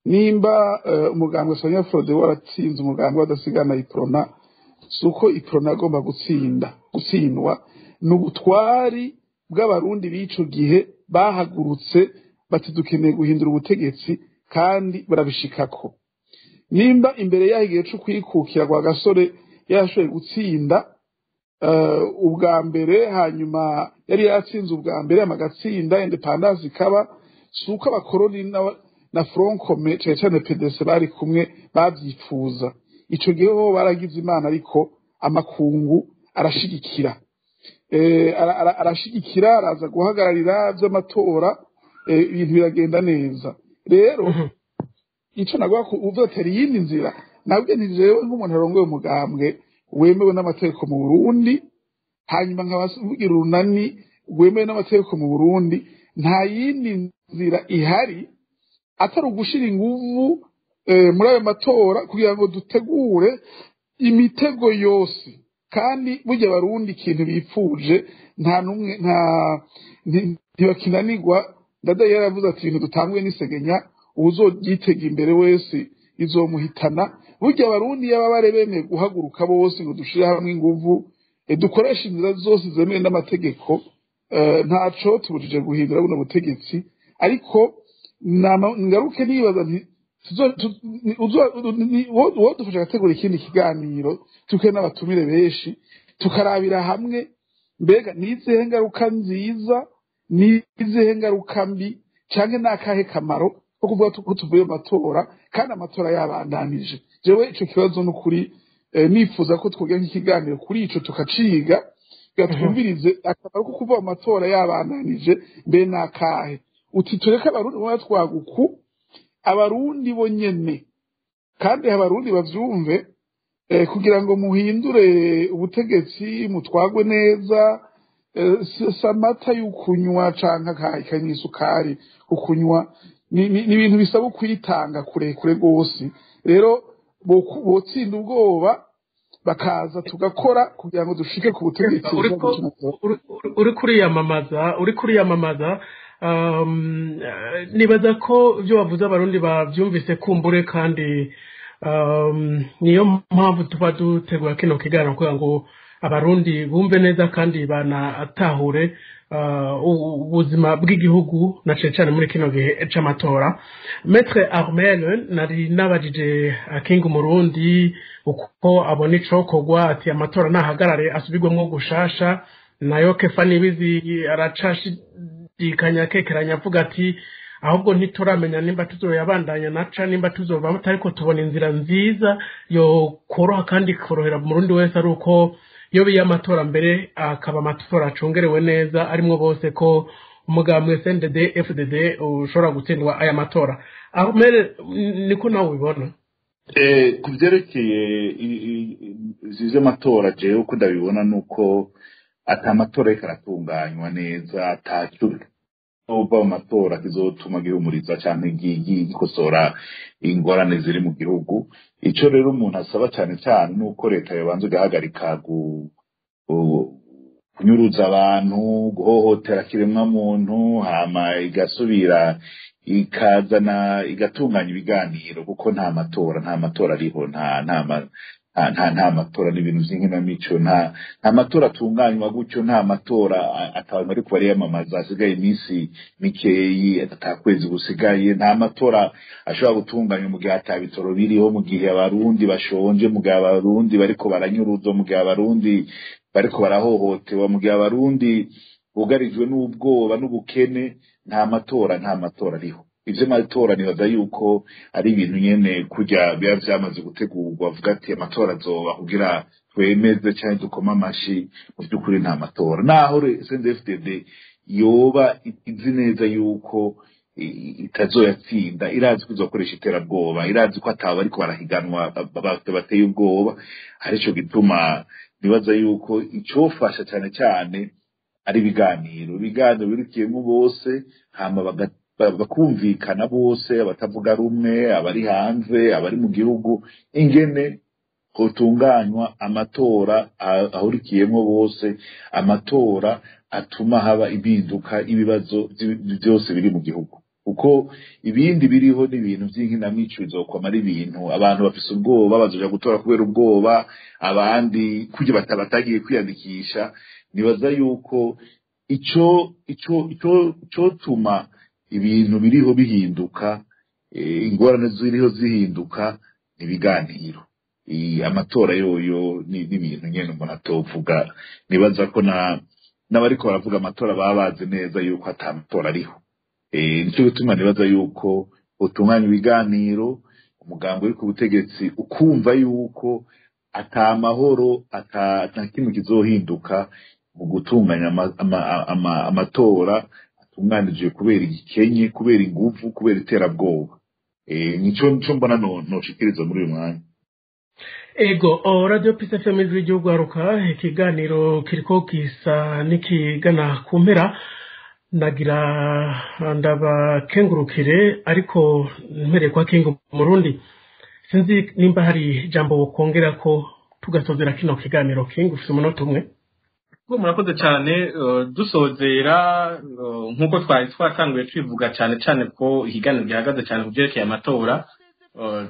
nimba umugambwe Sonia Frode waratsinze umugambwe wadasigana iprona suko iprona agomba gutsindwa n'ubutwari bw'abarundi b'ico gihe bahagurutse bati dukeneye guhindura ubutegetsi kandi barabishikako nimba imbere yahigiye cyo kwikukira kwa gasore yashoye gutsinda ubwa mbere hanyuma yari yatsinze ubwa mbere amagatsinda independence ikaba suko abakoroni na Front Commun cyane PDC bari kumwe bavyipfuza ico gihe bo baragize imana ariko amakungu arashigikira arashigikira araza guhagararira by'amatora ibintu biragenda neza rero ico nagwa uvotera yindi nzira nabwe ntijewe nk'umuntu arongoye umugambwe wemewe n'amategeko mu Burundi hanyuma nkabasugira urunani wemewe n'amategeko mu Burundi nta yindi nzira ihari atari ugushira inguvu muri ayo matora kugira ngo dutegure imitego yose kandi burya barundi ikintu bipfuje nta numwe ntibakinanirwa ndada yaravuze ati ibintu dutanguye n'isegenya uzogitega imbere wese izomuhitana burya barundi yaba barebemeye guhaguruka bose ngo dushire hamwe inguvu dukoresha inzira zose zemewe n'amategeko ntaco tubujije guhindura buno butegetsi ariko ngaruke nibaza nti wodufasha gutegura ikindi kiganiro tuke n'abatumire benshi tukarabira hamwe mbega nizihe ngaruka nziza nizihe ngaruka mbi canke n'akahe kamaro ko kuvuga ko tuvuye mu matora kandi amatora yabandanije jewe ico kibazo n'ukuri nifuza ko twogira nk'ikiganiro kuri ico tukaciga twumvirize akamaro ko kuvuga mu matora yabandanije mbe n'akahe uti tureke abarundi bo twaguku abarundi bo nyene kandi abarundi bavyumve kugira ngo muhindure ubutegetsi mutwagwe neza samata y'ukunywa canka kanywa isukari ukunywa ni ibintu bisaba kwitanga kurekure gose rero botsinda ubwoba bakaza tugakora kugira ngo dushike ku butegetsi uri kuriyamamaza nibaza ko ibyo bavuze abarundi bavyumvise kumbure kandi niyo mpamvu tuba dutegura kino kiganiro kugira ngo abarundi bumve neza kandi banatahure ubuzima bw'igihugu na cyane muri kino gihe c'amatora. Maître Armel nari nabajije akinga umurundi uko abona icokorwa ati amatora nahagarare asubirwemwo gushasha nayo Kefa Nibizi aracashidikanya kekeranya avuga ati ahubwo ntituramenya nimba tuzoyabandanya naca nimba tuzova ariko tubona inzira nziza yo koroha kandi korohera murundi wese ari uko iyo biye amatora mbere akaba amatora acungerewe neza arimwo bose ko umugambwe CNDD FDD ushobora gutsindwa aya matora. Ahumere niko nawe ubibona? Kuvyerekeye izo matora jewe uko ndabibona nuko atamatora ikaratunganywa neza atacyo uba amatora kizotuma gihumuriza cyane gikosora ingorane ziri mu gihugu. Ico rero umuntu asaba cyane nuko leta yabanze gahagarika kunyuruza abantu guhohotera kiremwa muntu hama igasubira ikazana igatunganya ibiganiro kuko nta matora ariho nta matora n'ibintu by'inkinamico nta matora atunganywa gutyo nta matora atabantu ariko bariyamamaza asigaye iminsi mikeyi atakwezi gusigaye nta matora ashobora gutunganywa mu gihe atabitoro biriho mu gihe abarundi bashonje mu gihe abarundi bariko baranyuruzo mu gihe abarundi bariko barahohotewa mu gihe abarundi bugarijwe n'ubwoba n'ubukene nta matora ariho. Ivyo matora nibaza yuko ari ibintu nyene kujya biba vyamaze gutegurwa avuga ati amatora azoba kugira twemeze cyane dukoma amashi mu by'ukuri nta matora naho CNDD-FDD yoba izi neza yuko itazoyatsinda irazi ko izokoresha iterabwoba irazi ko ataba ariko barahiganwa bateye ubwoba arico gituma nibaza yuko icofasha cyane ari ibiganiro birikiyemo bose hama bakumvikana bose abatavuga rumwe abari hanze abari mu gihugu ingene hotunganywa amatora ahurikiyemo bose amatora atuma haba impinduka ibibazo byose biri mu gihugu uko ibindi biriho n'ibintu by'inkinamico bizokoma ari ibintu abantu bafise ubwoba bazoja gutora kubera ubwoba abandi kuje batagiye kwiyandikisha nibaza yuko ico tuma ibintu biriho bihinduka ingorane ziriho zihinduka nibiganiro amatora yoyo ni ibintu nyene umuntu atovuga nibaza ko n'abariko baravuga amatora babazi neza yuko atamatora ariho nico gituma nibaza yuko utunganya ibiganiro umugambo uri ku butegetsi ukumva yuko atamahoro ata kintu kizohinduka mu gutunganya amatora atunganije kubera igikenye kubera ingufu kubera iterabwoba nico mbona noshikiriza muri uyu mwanya. Ego Radio Peace FM y'igihugu aruka ikiganiro kiriko kisa nikigana kumpera nagira ndabakengurukire ariko mpereye kwa kingo murundi sinzi nimba hari jambo kongera ko tugasozera kino kiganiro kingo ufite umunota umwe. Murakoze cyane dusozera nkuko twari twatanguye twivuga cyane ko ikiganiro gihagaze cyane ku byerekeye amatora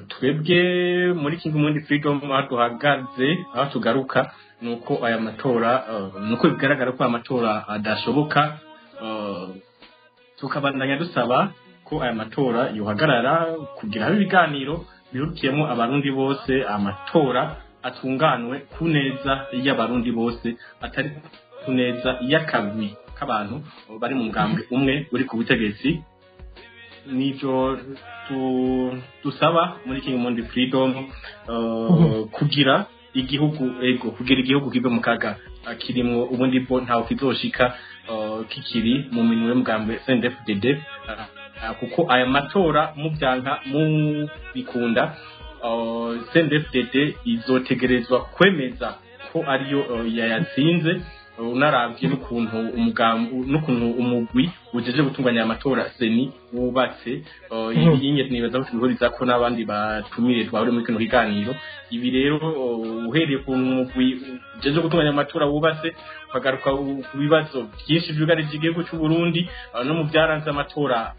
twebwe muri King Mundi Freedom duhagaze aho tugaruka nuko aya matora nuko bigaragara ko amatora adashoboka tukabandanya dusaba ko aya matora yohagarara kugira habe ibiganiro birukiyemo abarundi bose amatora atunganwe ku neza y'abarundi bose atari ku neza y'akagwi k'abantu bari mu mugambwe umwe uri ku butegetsi nijo dusaba muri King Mundi Freedom kugira igihugu kibe mu kaga kirimo ubundi bo ntawe kizoshika kikiri mu minwe y'umugambwe CNDD-FDD kuko aya matora mu byanka mu bikunda CNDD-FDD izotegerezwa kwemeza ko ariyo yayatsinze unaravye n'ukuntu umugwi ujeje gutunganya amatora seni wubatse ibinye nibaza ko bihuriza ko n'abandi batumire twabure muri kino kiganiro ibi rero uhereye ku mugwi ujeje gutunganya amatora wubatse ukagaruka ku bibazo byinshi byugarije igihugu cy'u Burundi no mu byaranze amatora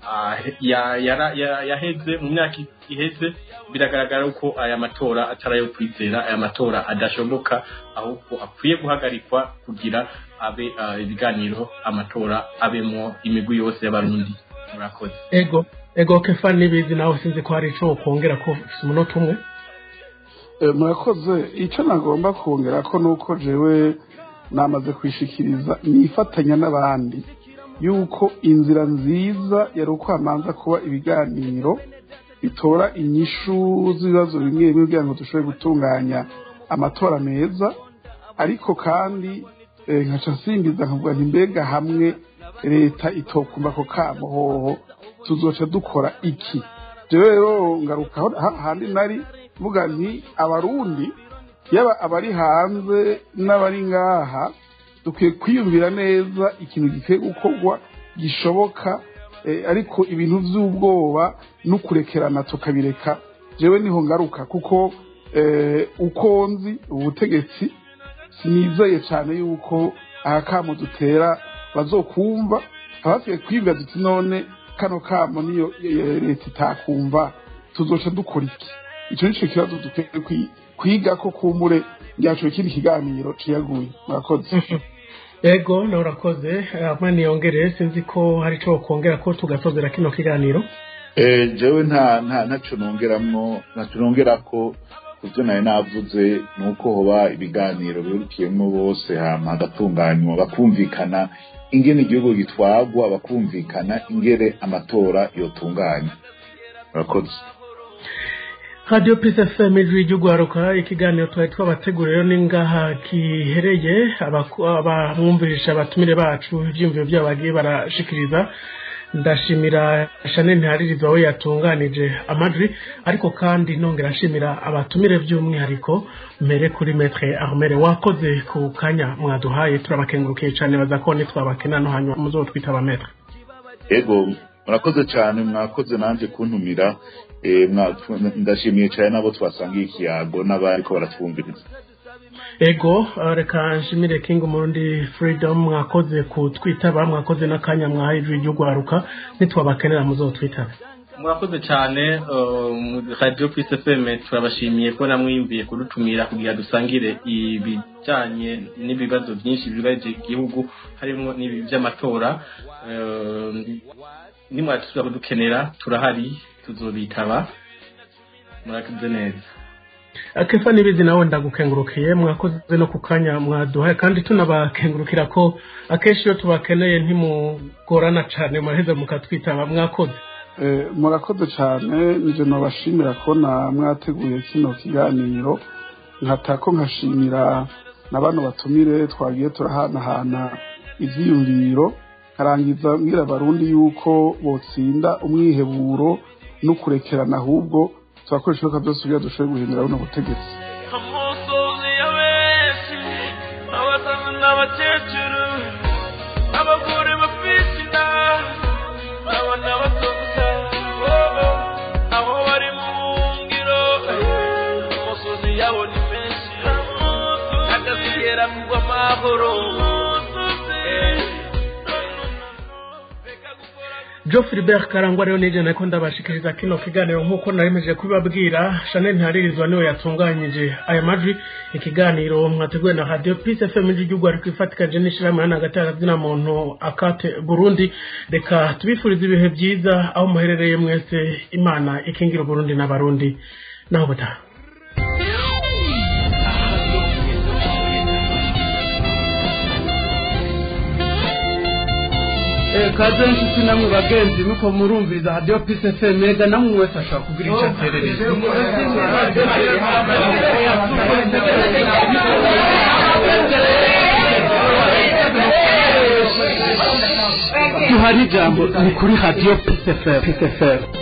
yaheze mu myaka iheze biragaragara ko aya matora atarayo kwizera aya matora adashoboka ahubwo akwiye guhagarikwa kugira abe ibiganiro amatora abemo imigwi yose y'abarundi murakoze ego Kefa nibizi nawe sinzi ko hari ico kongera ko umunota umwe murakoze icyo nagomba kongera ko nuko jewe namaze kwishikiriza nifatanya n'abandi yuko inzira nziza yari ukwamanza kuba ibiganiro bitora inyishu z'ibibazo bimwe bimwe kugira ngo dushobore gutunganya amatora meza ariko kandi nkaca nsimbiza nkavuga nti mbega hamwe leta itokumva ko kamuhoho tuzoca dukora iki rero ngaruka handi nari vuga nti abarundi yaba abari hanze n'abari ngaha dukwiye kwiyumvira neza ikintu gikwiye gukorwa gishoboka ariko ibintu by'ubwoba no kurekerana tukabireka jewe niho ngaruka kuko uko nzi ubutegetsi sinizeye cyane yuko akamo dutera bazokumva abasiye kwibwa duti none kano kamo niyo leta itakumva tuzoca dukora iki ico nico kibazo dukwiye kwiga ko kumbure ryacu ikindi kiganiro ciyaguye murakoze ego urakoze amani yongere sinzi ko hari ico kongera ko tugasozera kino kiganiro jewe ntaco nongera ko kuvyo nayo navuze nuko hoba ibiganiro birukiyemo bose hama hagatunganywa bakumvikana ingene igihugu gitwagwa bakumvikana ingere amatora yotunganya murakoze Radio Peace FM y'Ugwaruka ikiganiro twari twabategurira ningaha kihereye abamwumvirisha abatumire bacu ivyumviro by'abagiye barashikiriza ndashimira Chanel Ntaririza aho yatunganije amajwi ariko kandi nongera nshimira abatumire by'umwihariko mere kuri Maître Armel wakoze ku kanya mwaduhaye turabakengurukiye cyane bazakone twabakena no hanyuma muzotwita ba Maître ego murakoze cyane mwakoze nanje kuntumira ndashimiye cyane nabo twasangiye ikiyago n'abariko baratwumviriza ego reka nshimire King Mundi Freedom mwakoze kutwitaba mwakoze n'akanya mwahijwe y'Ugwaruka nitwabakenera muzotwitaba murakoze cyane Radio Peace FM turabashimiye ko namwimbiye kudutumira kugira dusangire ibijanye n'ibibazo byinshi bibaje igihugu harimo n'ibi by'amatora nimwatuza kudukenera turahari tuzobitaba murakoze neza Kefa nibizi nawe ndagukengurukiye mwakoze no kukanya mwaduhaye kandi tunabakengurukira ko akeshi yo tubakeneye ntimugorana cyane maheze mukatwitaba mwakoze murakoze cyane nje nabashimira ko mwateguye kino kiganiro nkatako nkashimira n'abantu batumire twagiye turahanahana ivyiyumviro karangiza mbwira abarundi yuko botsinda umwiheburo no kurekerana ahubwo twakoresha ko byose bya dushoboye guhindura buno butegetsi amusozi ya benshi abasaza n'abakecuru abagore bafite inda abana bato gusa aho bari mu ngiro amusozi yabo ni menshi akazigera kugwa amahoro Geoffrey Bert Karangwa rero nije nako ndabashikiriza kino kiganiro nkuko naremeje kubibabwira. Chanel Ntaririzwa niwe yatunganyije aya majwi. Ikiganiro mwateguwe na Radio Peace FM y'igihugu ari kwifatikanye n'ishirahamwe na gatara muntu akate Burundi. Reka tubifurize ibihe byiza aho muherereye mwese. Imana ikingira Burundi n'abarundi. Naho butaha. kaze nshuti namwe bagenzi nuko murumviriza Radio Peace FM mega namwe wese ashaka kugira icyo aterereza tuhari jambo ni kuri Radio Peace FM